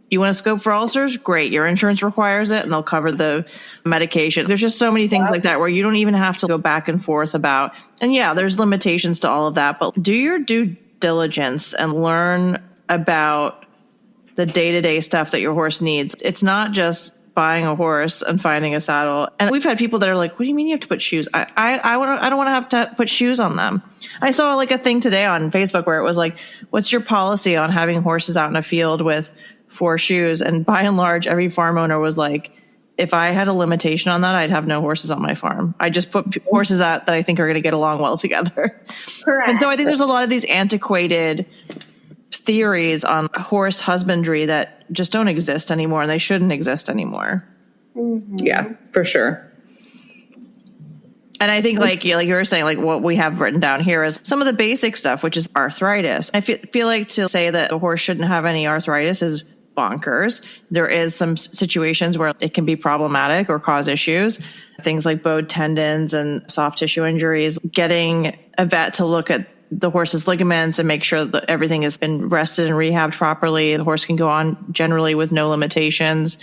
you want to scope for ulcers? Great. Your insurance requires it and they'll cover the medication. There's just so many things like that where you don't even have to go back and forth about, and there's limitations to all of that, but do your due diligence and learn about the day-to-day stuff that your horse needs. It's not just buying a horse and finding a saddle. And we've had people that are like, what do you mean you have to put shoes? I don't want to have to put shoes on them. I saw like a thing today on Facebook where it was like, what's your policy on having horses out in a field with 4 shoes? And by and large, every farm owner was like, if I had a limitation on that, I'd have no horses on my farm. I just put horses out that I think are going to get along well together. Correct. And so I think there's a lot of these antiquated theories on horse husbandry that just don't exist anymore, and they shouldn't exist anymore. Mm-hmm. Yeah, for sure. And I think like you were saying, like what we have written down here is some of the basic stuff, which is arthritis. I feel like to say that a horse shouldn't have any arthritis is bonkers. There is some situations where it can be problematic or cause issues. Things like bowed tendons and soft tissue injuries. Getting a vet to look at the horse's ligaments and make sure that everything has been rested and rehabbed properly. The horse can go on generally with no limitations.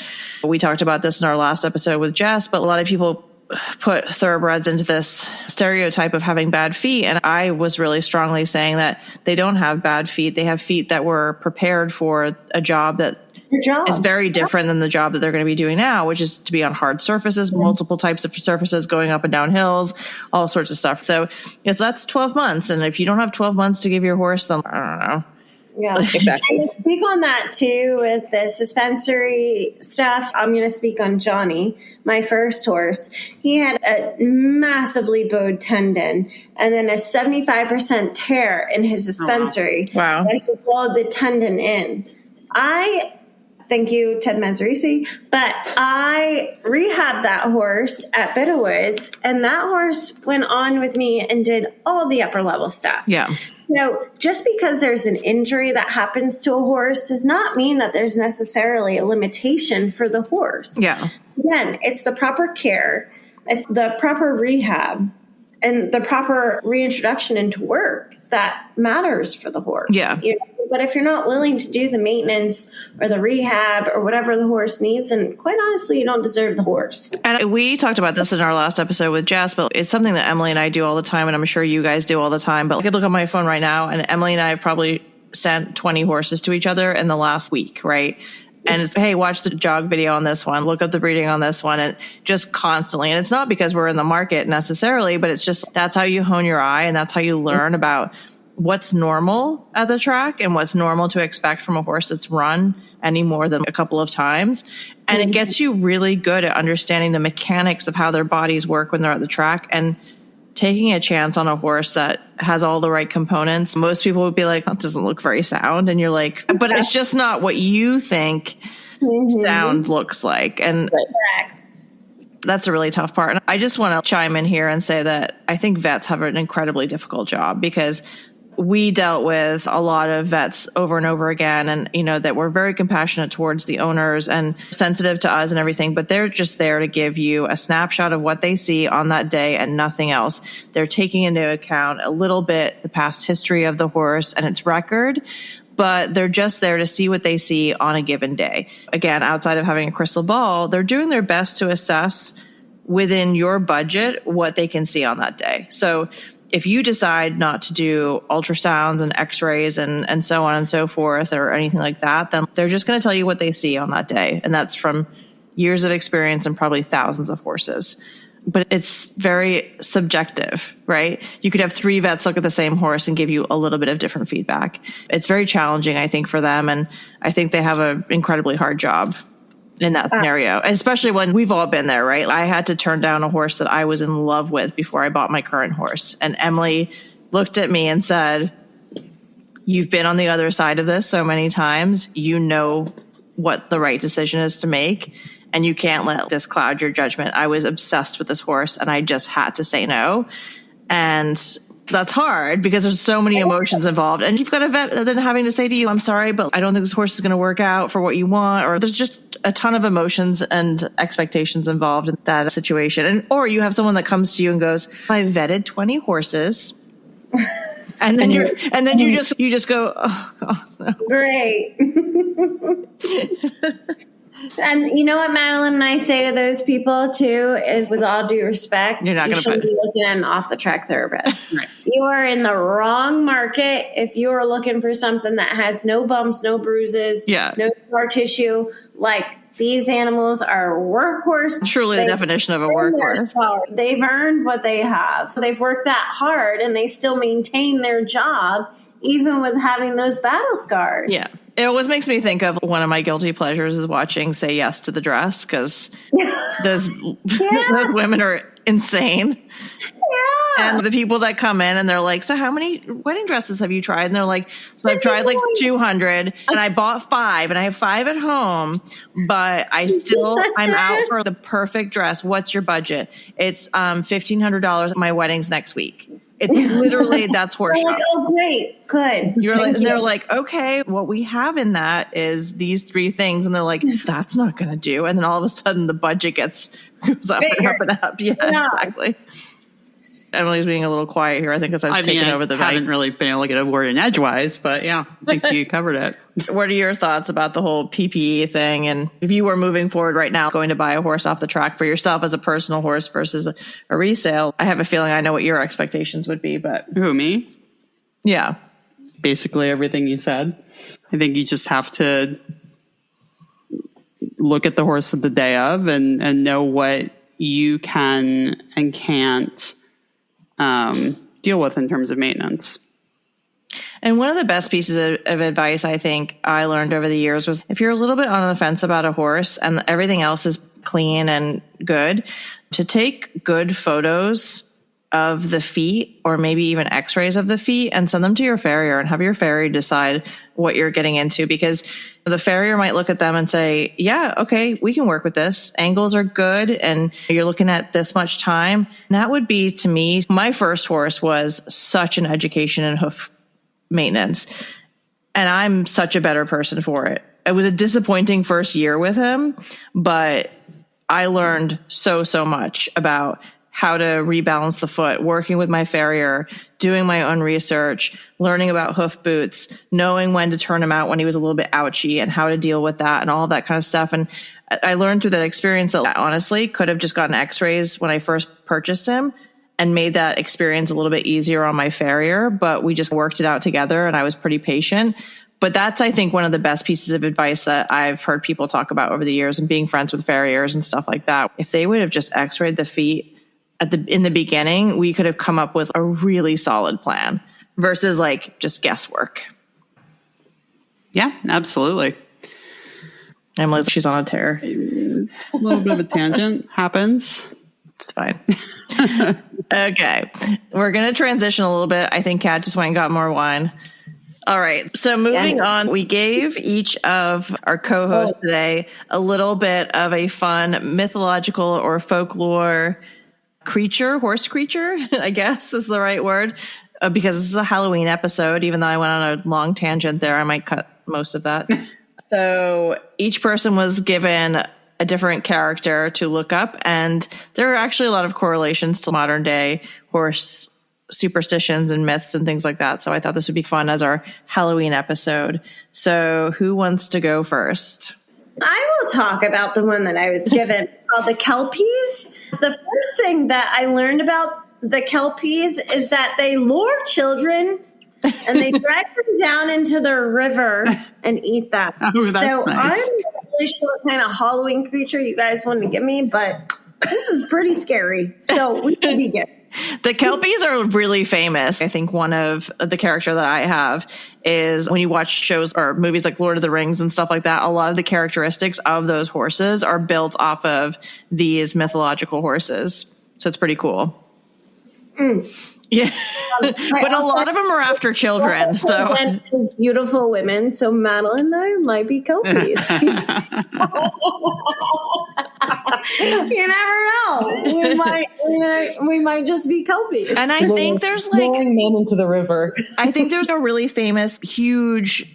We talked about this in our last episode with Jess, but a lot of people put thoroughbreds into this stereotype of having bad feet. And I was really strongly saying that they don't have bad feet. They have feet that were prepared for a job that is very different than the job that they're going to be doing now, which is to be on hard surfaces, multiple types of surfaces, going up and down hills, all sorts of stuff. So that's 12 months. And if you don't have 12 months to give your horse, then I don't know. Yeah, exactly. And to speak on that too, with the suspensory stuff, I'm going to speak on Johnny, my first horse. He had a massively bowed tendon and then a 75% tear in his suspensory. Oh, wow. That he flowed the tendon in. Thank you, Ted Mazzarisi. But I rehabbed that horse at Bitterwoods, and that horse went on with me and did all the upper level stuff. Yeah. So just because there's an injury that happens to a horse does not mean that there's necessarily a limitation for the horse. Yeah. Again, it's the proper care, it's the proper rehab, and the proper reintroduction into work that matters for the horse. Yeah. But if you're not willing to do the maintenance or the rehab or whatever the horse needs, then quite honestly, you don't deserve the horse. And we talked about this in our last episode with Jess, but it's something that Emily and I do all the time, and I'm sure you guys do all the time. But I could look on my phone right now, and Emily and I have probably sent 20 horses to each other in the last week, right? And it's, hey, watch the jog video on this one, look up the breeding on this one, and just constantly. And it's not because we're in the market necessarily, but it's just that's how you hone your eye, and that's how you learn about what's normal at the track and what's normal to expect from a horse that's run any more than a couple of times. And it gets you really good at understanding the mechanics of how their bodies work when they're at the track and taking a chance on a horse that has all the right components. Most people would be like, that doesn't look very sound. And you're like, but it's just not what you think sound looks like. And correct. That's a really tough part. And I just want to chime in here and say that I think vets have an incredibly difficult job because we dealt with a lot of vets over and over again, and, that were very compassionate towards the owners and sensitive to us and everything, but they're just there to give you a snapshot of what they see on that day and nothing else. They're taking into account a little bit the past history of the horse and its record, but they're just there to see what they see on a given day. Again, outside of having a crystal ball, they're doing their best to assess within your budget what they can see on that day. So if you decide not to do ultrasounds and x-rays and so on and so forth or anything like that, then they're just going to tell you what they see on that day. And that's from years of experience and probably thousands of horses. But it's very subjective, right? You could have 3 vets look at the same horse and give you a little bit of different feedback. It's very challenging, I think, for them. And I think they have an incredibly hard job. in that scenario, especially when we've all been there, right? I had to turn down a horse that I was in love with before I bought my current horse. And Emily looked at me and said, you've been on the other side of this so many times. You know what the right decision is to make, and you can't let this cloud your judgment. I was obsessed with this horse and I just had to say no. And that's hard because there's so many emotions involved, and you've got a vet then having to say to you, I'm sorry, but I don't think this horse is going to work out for what you want. Or there's just a ton of emotions and expectations involved in that situation. And, or you have someone that comes to you and goes, I vetted 20 horses. And then you just go, oh, God, no. Great. And you know what Madeline and I say to those people too is, with all due respect, you're not going to shouldn't be looking at an off the track thoroughbred. Right. You are in the wrong market if you are looking for something that has no bumps, no bruises, no scar tissue. Like, these animals are workhorse. Truly the definition of a workhorse. They've earned what they have. They've worked that hard and they still maintain their job even with having those battle scars. Yeah. It always makes me think of one of my guilty pleasures is watching Say Yes to the Dress, because those women are insane. Yeah. And the people that come in and they're like, so how many wedding dresses have you tried? And they're like, so I've tried like 200 and I bought 5 and I have 5 at home, but I'm out for the perfect dress. What's your budget? It's $1,500. My wedding's next week. It's literally, that's horse shop. Like, oh, great. Good. They're like, okay, what we have in that is these 3 things. And they're like, that's not going to do. And then all of a sudden the budget goes up and up and up. Yeah, exactly. Emily's being a little quiet here, I think, because I've taken over the mic. I haven't really been able to get a word in edgewise, but yeah, I think you covered it. What are your thoughts about the whole PPE thing? And if you were moving forward right now, going to buy a horse off the track for yourself as a personal horse versus a resale, I have a feeling I know what your expectations would be, but... Who, me? Yeah. Basically everything you said. I think you just have to look at the horse of the day of and know what you can and can't deal with in terms of maintenance. And one of the best pieces of advice I think I learned over the years was, if you're a little bit on the fence about a horse and everything else is clean and good, to take good photos of the feet or maybe even x-rays of the feet and send them to your farrier and have your farrier decide what you're getting into, because the farrier might look at them and say, yeah, okay, we can work with this. Angles are good. And you're looking at this much time. And that would be, to me, my first horse was such an education in hoof maintenance. And I'm such a better person for it. It was a disappointing first year with him, but I learned so much about how to rebalance the foot, working with my farrier, doing my own research, learning about hoof boots, knowing when to turn him out when he was a little bit ouchy and how to deal with that and all of that kind of stuff. And I learned through that experience that I honestly could have just gotten x-rays when I first purchased him and made that experience a little bit easier on my farrier, but we just worked it out together and I was pretty patient. But that's, I think, one of the best pieces of advice that I've heard people talk about over the years, and being friends with farriers and stuff like that. If they would have just x-rayed the feet in the beginning, we could have come up with a really solid plan versus like just guesswork. Yeah, absolutely. Emily, she's on a tear. A little bit of a tangent happens. It's fine. Okay. We're going to transition a little bit. I think Kat just went and got more wine. All right. So moving on, we gave each of our co-hosts today a little bit of a fun mythological or folklore horse creature, I guess is the right word, because this is a Halloween episode. Even though I went on a long tangent there, I might cut most of that. So each person was given a different character to look up, and there are actually a lot of correlations to modern day horse superstitions and myths and things like that. So I thought this would be fun as our Halloween episode. So who wants to go first? I will talk about the one that I was given called the Kelpies. The first thing that I learned about the Kelpies is that they lure children and they drag them down into the river and eat them. Oh, that's so nice. I'm not really sure what kind of Halloween creature you guys want to give me, but this is pretty scary. So we can be good. The Kelpies are really famous. I think one of the character that I have is when you watch shows or movies like Lord of the Rings and stuff like that, a lot of the characteristics of those horses are built off of these mythological horses. So it's pretty cool. Yeah. But a lot of them are after children. So beautiful women. So Madeline and I might be Kelpies. You never know. We might just be Kelpies. And I think there's like men into the river. I think there's a really famous, huge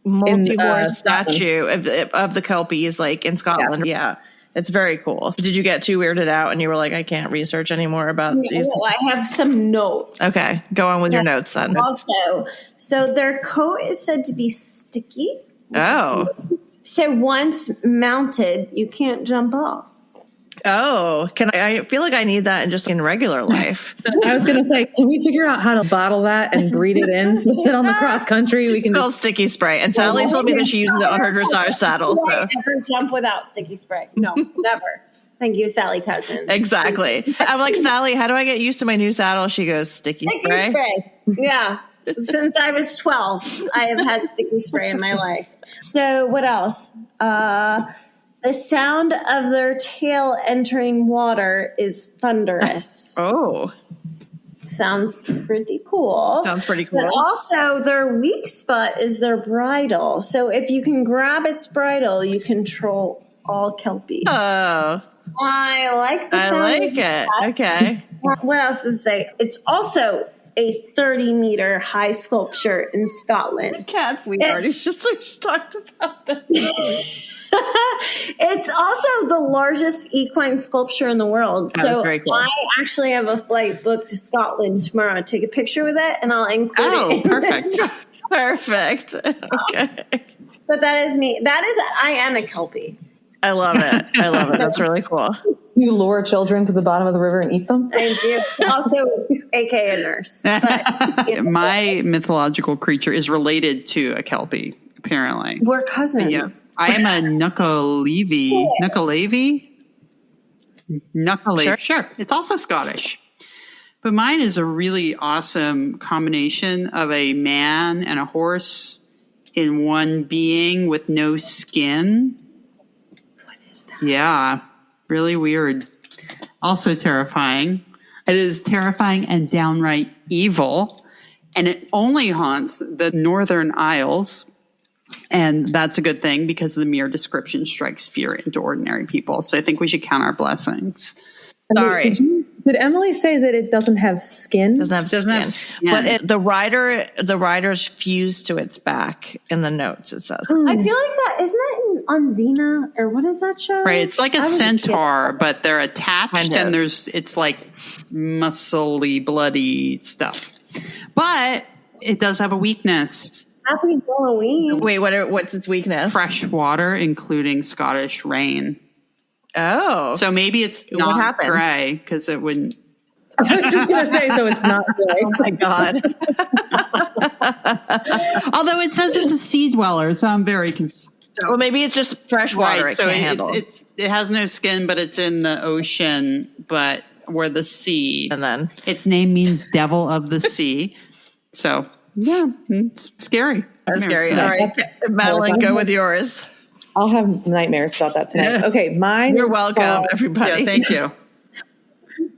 multi-horse statue of the Kelpies, like in Scotland. Yeah. It's very cool. So did you get too weirded out and you were like, I can't research anymore about these? No, I have some notes. Okay. Go on with your notes then. Also, so their coat is said to be sticky. Oh. So once mounted, you can't jump off. Oh, I feel like I need that in regular life. I was going to say, can we figure out how to bottle that and breed it in so that on the cross country we can it's called sticky spray. And Sally told me that she uses it on her dressage saddle. So. Never jump without sticky spray. No, never. Thank you, Sally Cousins. Exactly. I'm like, Sally, how do I get used to my new saddle? She goes, sticky spray. Yeah. Since I was 12, I have had sticky spray in my life. So what else? The sound of their tail entering water is thunderous. Oh. Sounds pretty cool. Sounds pretty cool. But also their weak spot is their bridle. So if you can grab its bridle, you control all Kelpie. Oh. I like the sound. I like it. Okay. What else to say? It's also a 30-meter high sculpture in Scotland. Cats, we already just talked about that. It's also the largest equine sculpture in the world. So very cool. I actually have a flight booked to Scotland tomorrow. Take a picture with it, and I'll include it. Perfect. Perfect. Okay. But that is me. I am a Kelpie. I love it. That's really cool. You lure children to the bottom of the river and eat them? I do. It's also AKA a nurse. But, my mythological creature is related to a Kelpie, apparently. We're cousins. Yes. I am a Nuckaleavy. Nuckaleavy. Sure. It's also Scottish. But mine is a really awesome combination of a man and a horse in one being with no skin. Yeah, really weird. Also terrifying. It is terrifying and downright evil. And it only haunts the Northern Isles. And that's a good thing because the mere description strikes fear into ordinary people. So I think we should count our blessings. Sorry. Did Emily say that it doesn't have skin? Doesn't have skin. But the rider's fused to its back in the notes, it says. I feel like that, isn't that on Xena? Or what is that show? Right. It's like a centaur, but they're attached and it's like muscly, bloody stuff. But it does have a weakness. Happy Halloween. Wait, what's its weakness? Fresh water, including Scottish rain. Oh. So maybe it's not gray because it wouldn't. I was just going to say, so it's not gray. Oh my God. Although it says it's a sea dweller, so I'm very confused. Well, maybe it's just fresh water. Right, so it has no skin, but it's in the ocean, but we're the sea. And then its name means devil of the sea. So, yeah, it's scary. That's scary. All right, Madeline, go with yours. I'll have nightmares about that tonight. Okay, mine. You're welcome, everybody. Yeah, thank you.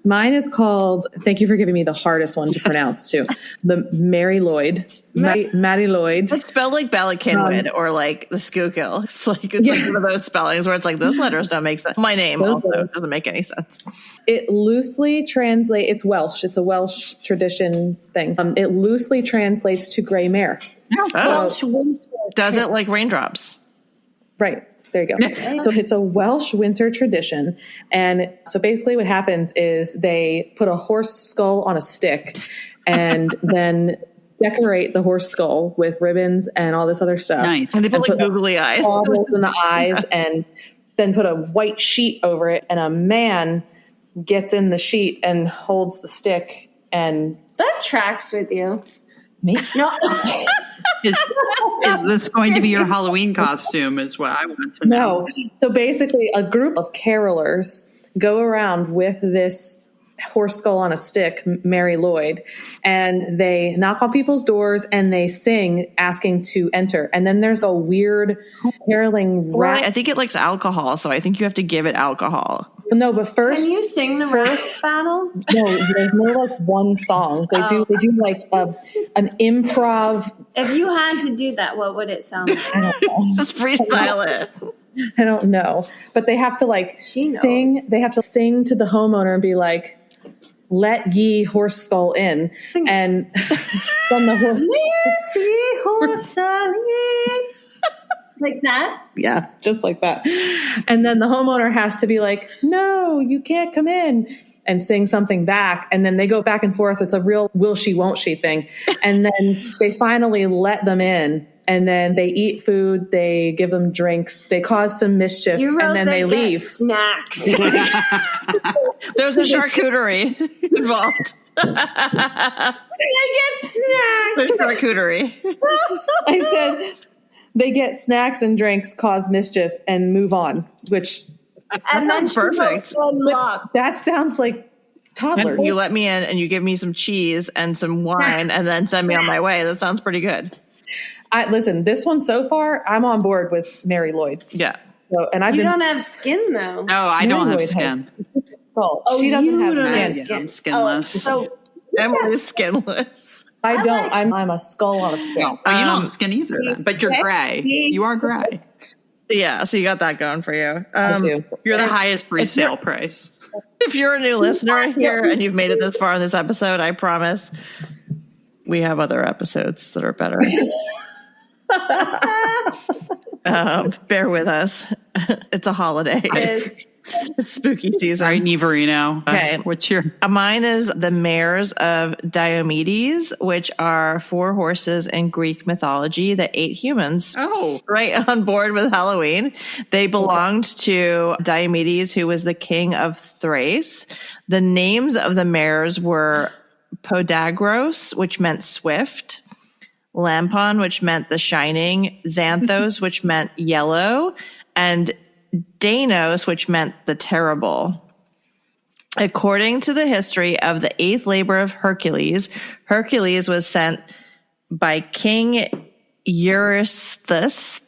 Mine is called, thank you for giving me the hardest one to pronounce too, the Mary Lloyd. Maddie Lloyd. It's spelled like Balakinwood or like the Schuylkill. It's like one of those spellings where it's like those letters don't make sense. My name also doesn't make any sense. It loosely translates, it's Welsh. It's a Welsh tradition thing. It loosely translates to gray mare. Does it like raindrops? Right. There you go. So it's a Welsh winter tradition. And so basically what happens is they put a horse skull on a stick and then decorate the horse skull with ribbons and all this other stuff. Nice. And they put like googly eyes. Baubles in the eyes and then put a white sheet over it. And a man gets in the sheet and holds the stick. And that tracks with you. Me? No. Is this going to be your Halloween costume is what I want to know. No. So basically a group of carolers go around with this horse skull on a stick, Mary Lloyd, and they knock on people's doors and they sing asking to enter. And then there's a weird caroling rap. I think it likes alcohol, so I think you have to give it alcohol. No, but first, can you sing the first battle? No, there's no like one song. They do like an improv. If you had to do that, what would it sound like? I don't know. Just freestyle it. I don't know, but they have to like sing. They have to sing to the homeowner and be like, "Let ye horse skull in," and from the horse, "Let ye horse skull in," like that. Yeah, just like that. And then the homeowner has to be like, "No, you can't come in," and sing something back. And then they go back and forth. It's a real will she, won't she thing. And then they finally let them in. And then they eat food, they give them drinks, they cause some mischief, and then they leave. Snacks. There's a charcuterie involved. I get snacks. There's charcuterie. I said they get snacks and drinks, cause mischief, and move on, which And then sounds perfect. that sounds like toddler. And you let me in and you give me some cheese and some wine and then send me on my way. That sounds pretty good. Listen, this one so far, I'm on board with Mary Lloyd. Yeah. So, and You don't have skin though. No, I don't have skin. She doesn't have don't skin. I'm skinless. So Emily's skinless. I don't. I'm a skull on a stick. No, you don't have skin either then. But you're gray. You are gray. Yeah, so you got that going for you. I do. You're the highest resale price. If you're a new listener here and you've made it this far in this episode, I promise we have other episodes that are better. Bear with us. It's a holiday. It's spooky season. All right, Niverino. Okay. What's your... Mine is the mares of Diomedes, which are 4 horses in Greek mythology that ate humans. Oh. Right on board with Halloween. They belonged to Diomedes, who was the king of Thrace. The names of the mares were Podagros, which meant swift, Lampon, which meant the shining, Xanthos, which meant yellow, and Danos, which meant the terrible. According to the history of the 8th labor of Hercules, Hercules was sent by King Eurystheus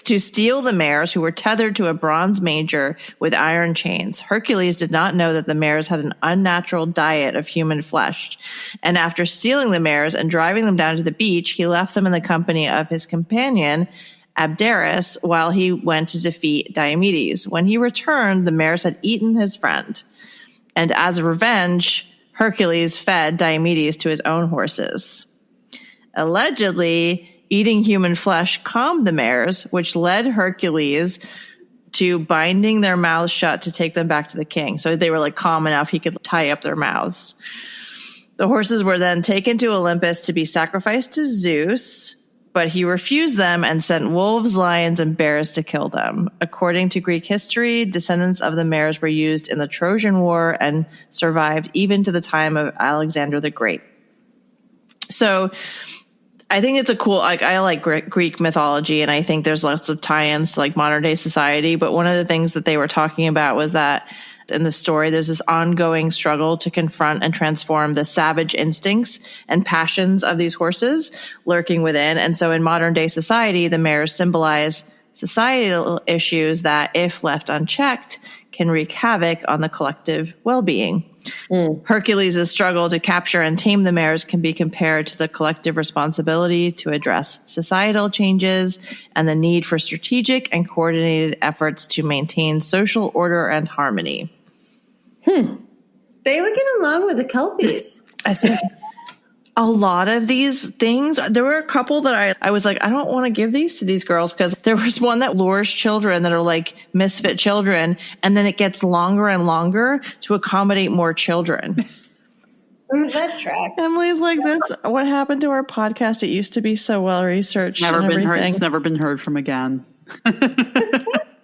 to steal the mares who were tethered to a bronze manger with iron chains. Hercules did not know that the mares had an unnatural diet of human flesh. And after stealing the mares and driving them down to the beach, he left them in the company of his companion, Abderus, while he went to defeat Diomedes. When he returned, the mares had eaten his friend. And as a revenge, Hercules fed Diomedes to his own horses. Allegedly, eating human flesh calmed the mares, which led Hercules to binding their mouths shut to take them back to the king. So they were like calm enough he could tie up their mouths. The horses were then taken to Olympus to be sacrificed to Zeus, but he refused them and sent wolves, lions, and bears to kill them. According to Greek history, descendants of the mares were used in the Trojan War and survived even to the time of Alexander the Great. So I think it's a cool, like, I like Greek mythology, and I think there's lots of tie-ins to like modern day society. But one of the things that they were talking about was that in the story, there's this ongoing struggle to confront and transform the savage instincts and passions of these horses lurking within. And so in modern day society, the mares symbolize societal issues that, if left unchecked, can wreak havoc on the collective well-being. Hercules' struggle to capture and tame the mares can be compared to the collective responsibility to address societal changes and the need for strategic and coordinated efforts to maintain social order and harmony. They would get along with the Kelpies. I think a lot of these things, there were a couple that I was like, I don't want to give these to these girls, because there was one that lures children that are like misfit children, and then it gets longer and longer to accommodate more children. Where's that track? Emily's like, this, what happened to our podcast? It used to be so well researched. It's never been heard from again.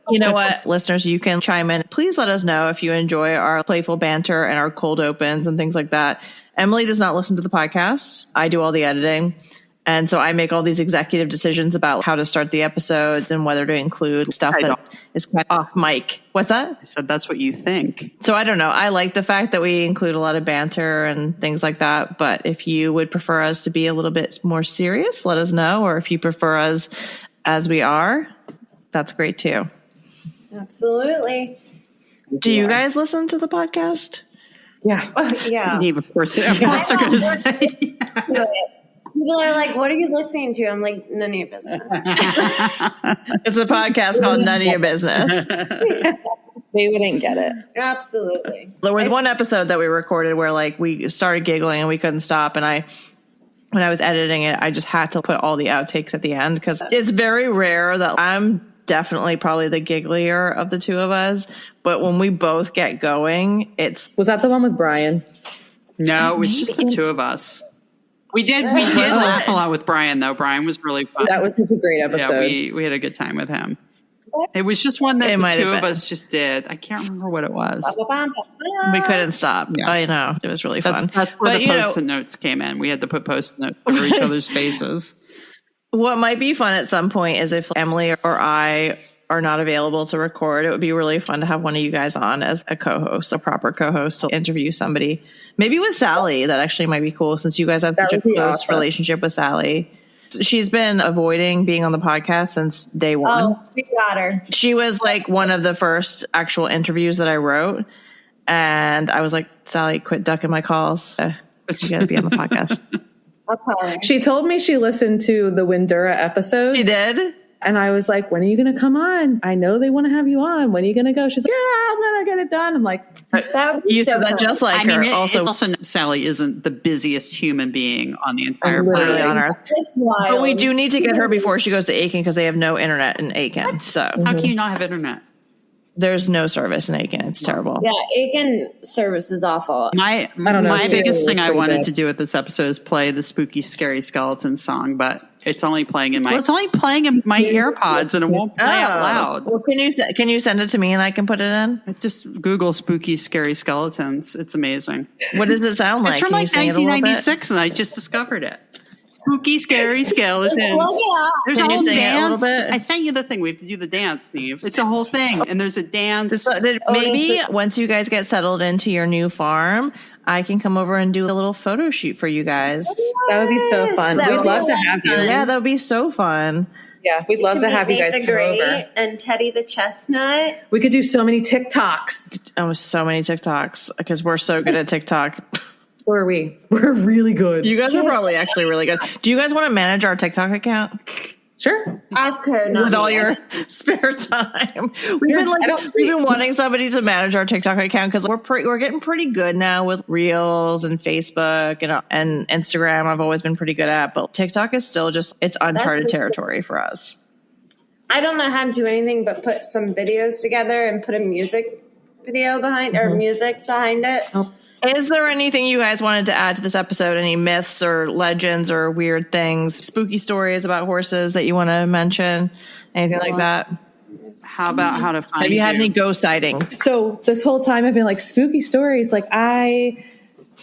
You know what, listeners, you can chime in. Please let us know if you enjoy our playful banter and our cold opens and things like that. Emily does not listen to the podcast. I do all the editing. And so I make all these executive decisions about how to start the episodes and whether to include stuff that is kind of off mic. What's that? I said that's what you think. So I don't know. I like the fact that we include a lot of banter and things like that. But if you would prefer us to be a little bit more serious, let us know. Or if you prefer us as we are, that's great too. Absolutely. Do you guys listen to the podcast? Yeah. Yeah. Niamh, of course are going to say. People are like, what are you listening to? I'm like, none of your business. It's a podcast called None of Your Business. They wouldn't get it. Absolutely. There was one episode that we recorded where like we started giggling and we couldn't stop. And when I was editing it, I just had to put all the outtakes at the end because it's very rare that I'm definitely probably the gigglier of the two of us. But when we both get going, Was that the one with Brian? No, it was just the two of us. We did laugh a lot with Brian, though. Brian was really fun. That was such a great episode. Yeah, we had a good time with him. It was just one that the two of us just did. I can't remember what it was. We couldn't stop. Yeah. I know. It was really fun. That's where the post-it notes came in. We had to put post-it notes over each other's faces. What might be fun at some point is if Emily or I are not available to record, it would be really fun to have one of you guys on as a co-host, a proper co-host to interview somebody. Maybe with Sally. That actually might be cool since you guys have such a close relationship with Sally. She's been avoiding being on the podcast since day one. Oh, we got her. She was like one of the first actual interviews that I wrote. And I was like, Sally, quit ducking my calls. You got to be on the podcast. I'll call her. She told me she listened to the Windura episodes. She did? And I was like, when are you going to come on? I know they want to have you on. When are you going to go? She's like, yeah, I'm going to get it done. I'm like, that would be you so said that fun. just like her. It's also Sally isn't the busiest human being on the entire planet on Earth. It's wild. But we do need to get her before she goes to Aiken because they have no internet in Aiken. So How can you not have internet? there's no service in Aiken. It's terrible. Yeah, Aiken service is awful. My biggest thing I wanted to do with this episode is play the spooky, scary skeleton song, but it's only playing in my AirPods and it won't play out loud. Well, can you send it to me and I can put it in? Just Google spooky, scary skeletons. It's amazing. What does it sound like? It's from like 1996 and I just discovered it. Spooky, scary skeletons. There's a whole dance. I sent you the thing. We have to do the dance, Niamh. It's a whole thing. And there's a dance. Maybe once you guys get settled into your new farm, I can come over and do a little photo shoot for you guys. That would be so fun. We'd love to have you. Yeah, that would be so fun. Yeah, we'd love to have you guys come over. And Teddy the Chestnut. We could do so many TikToks. Oh, so many TikToks because we're so good at TikTok. So are we. We're really good. You guys are probably actually really good. Do you guys want to manage our TikTok account? Sure. Ask her. With all your spare time. We've been wanting somebody to manage our TikTok account because we're getting pretty good now with Reels and Facebook and Instagram. I've always been pretty good at, but TikTok is still it's uncharted territory for us. I don't know how to do anything but put some videos together and put a music video behind or music behind it. Oh. Is there anything you guys wanted to add to this episode? Any myths or legends or weird things, spooky stories about horses that you want to mention? Anything like that? How about how to find Have you had any ghost sightings? So this whole time I've been like spooky stories. Like I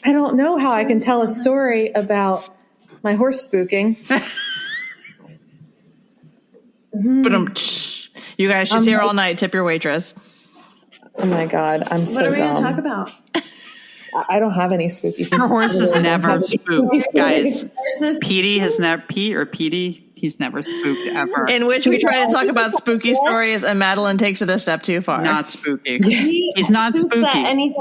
don't know how I can tell a story about my horse spooking. But you guys just here all night. Tip your waitress. Oh my God, I'm so dumb. What are we going to talk about? I don't have any spooky stories. Your horse is never spooked, guys. Petey, he's never spooked ever. In which we try to talk about spooky stories and Madeline takes it a step too far. Not spooky. He's not spooky.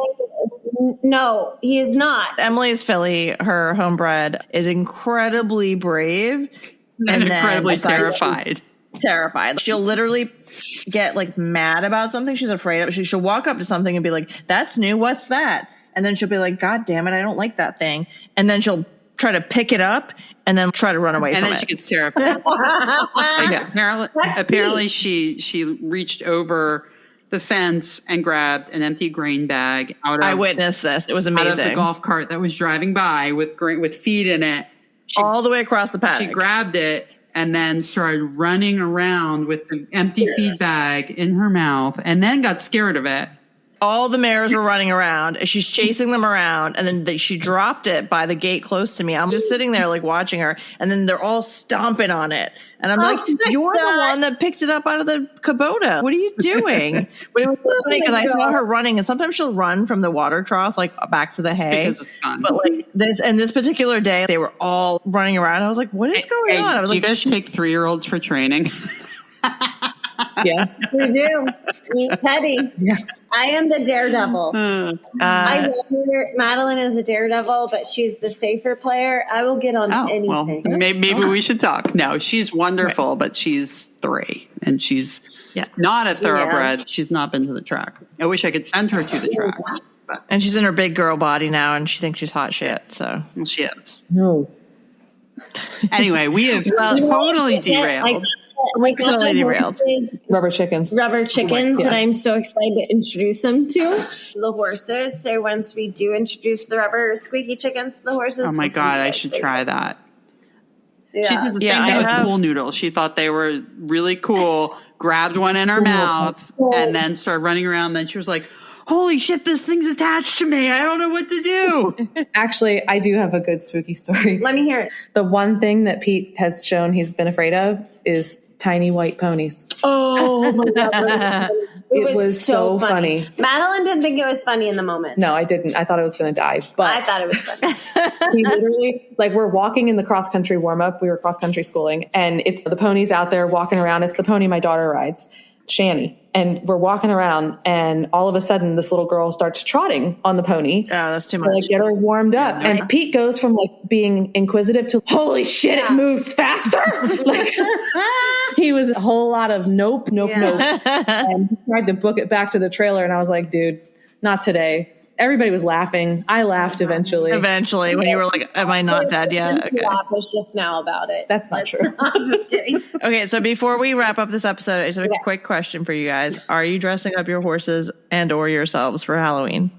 No, he is not. Emily's filly, her homebred, is incredibly brave and incredibly terrified. She'll literally get like mad about something she's afraid of. She'll walk up to something and be like, "That's new. What's that?" And then she'll be like, "God damn it, I don't like that thing." And then she'll try to pick it up and then try to run away from it. And then she gets terrified. Apparently she reached over the fence and grabbed an empty grain bag I witnessed this. It was amazing. Out of the golf cart that was driving by with feed in it. All the way across the paddock. She grabbed it and then started running around with the empty feed bag in her mouth and then got scared of it. All the mares were running around. She's chasing them around, and then she dropped it by the gate close to me. I'm just sitting there like watching her, and then they're all stomping on it. And I'm like, you're the one that picked it up out of the Kubota. What are you doing? But it was so funny because I saw her running, and sometimes she'll run from the water trough like back to the hay. Because it's fun. But like this particular day, they were all running around. I was like, what is going on? I was do like, you guys take 3-year-olds for training? Yeah, We do. Meet Teddy. yeah. I am the daredevil. I love her. Madeline is a daredevil, but she's the safer player. I will get on anything. Well, maybe we should talk. No, she's wonderful, but she's 3, and she's not a thoroughbred. Yeah. She's not been to the track. I wish I could send her to the track. But, and she's in her big girl body now, and she thinks she's hot shit. So well, she is. No. Anyway, we have totally derailed. Like Totally derailed. Rubber chickens. And I'm so excited to introduce them to the horses. So once we do introduce the rubber squeaky chickens to the horses, Oh my God, I should try that. Yeah. She did the same thing with pool noodles. She thought they were really cool, grabbed one in her mouth, and then started running around. Then she was like, holy shit, this thing's attached to me. I don't know what to do. Actually, I do have a good spooky story. Let me hear it. The one thing that Pete has shown he's been afraid of is tiny white ponies. Oh my God. It was so funny. Madeline didn't think it was funny in the moment. No, I didn't. I thought I was going to die. But I thought it was funny. he literally, like, we're walking in the cross country warm up. We were cross country schooling, and it's the ponies out there walking around. It's the pony my daughter rides, Shani. And we're walking around, and all of a sudden, this little girl starts trotting on the pony. Oh, that's too To, much. like, get her warmed up. And Pete goes from like being inquisitive to holy shit, it moves faster. Like he was a whole lot of nope. And he tried to book it back to the trailer, and I was like, dude, not today. Everybody was laughing. I laughed eventually. Eventually, when you were like, am I not dead yet? Okay. Laugh was just now about it. That's not true. I'm just kidding. Okay, so before we wrap up this episode, I just have a quick question for you guys. Are you dressing up your horses and or yourselves for Halloween?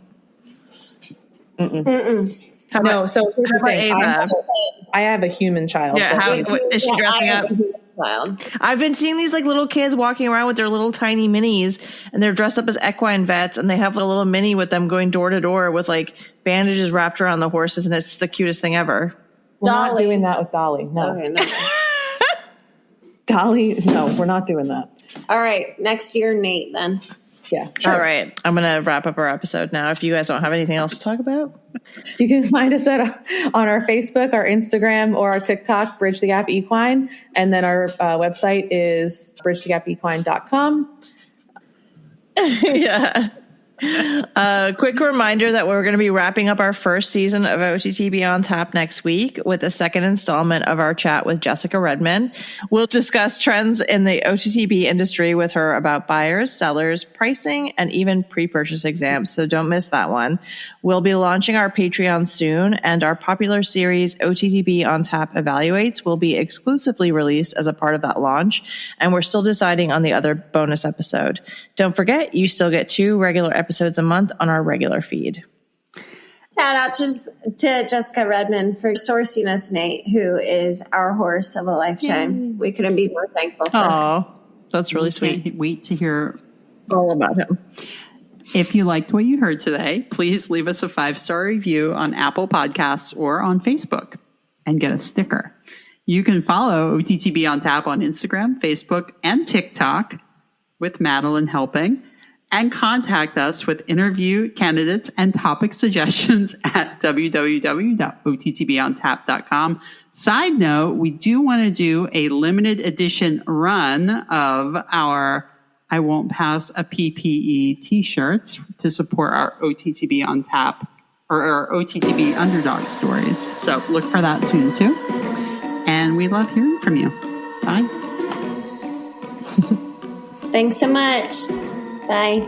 No, so here's the thing. Ava? I have a human child. Yeah, is she dressing up? Wild. I've been seeing these like little kids walking around with their little tiny minis, and they're dressed up as equine vets, and they have a little mini with them going door to door with like bandages wrapped around the horses, and it's the cutest thing ever. We're not doing that with Dolly. No. Okay, no. Dolly, no, we're not doing that. All right, next year, Nate, then. Yeah. Sure. All right, I'm gonna wrap up our episode now. If you guys don't have anything else to talk about, You can find us on our Facebook, our Instagram, or our TikTok, Bridge the Gap Equine. And then our website is bridgethegapequine.com. yeah. Quick reminder that we're going to be wrapping up our first season of OTTB on Tap next week with the second installment of our chat with Jessica Redman. We'll discuss trends in the OTTB industry with her about buyers, sellers, pricing, and even pre-purchase exams. So don't miss that one. We'll be launching our Patreon soon, and our popular series OTTB on Tap Evaluates will be exclusively released as a part of that launch. And we're still deciding on the other bonus episode. Don't forget, you still get 2 regular episodes a month on our regular feed. Shout out to Jessica Redman for sourcing us, Nate, who is our horse of a lifetime. We couldn't be more thankful for her. Oh, that's really sweet. Can't wait to hear All about him. If you liked what you heard today, please leave us a 5-star review on Apple Podcasts or on Facebook and get a sticker. You can follow OTTB on Tap on Instagram, Facebook, and TikTok with Madeline helping, and contact us with interview candidates and topic suggestions at www.ottbontap.com. Side note, we do want to do a limited edition run of our I Won't Pass a PPE t-shirts to support our OTTB on Tap or our OTTB underdog stories. So look for that soon too. And we love hearing from you. Bye. Thanks so much. Bye.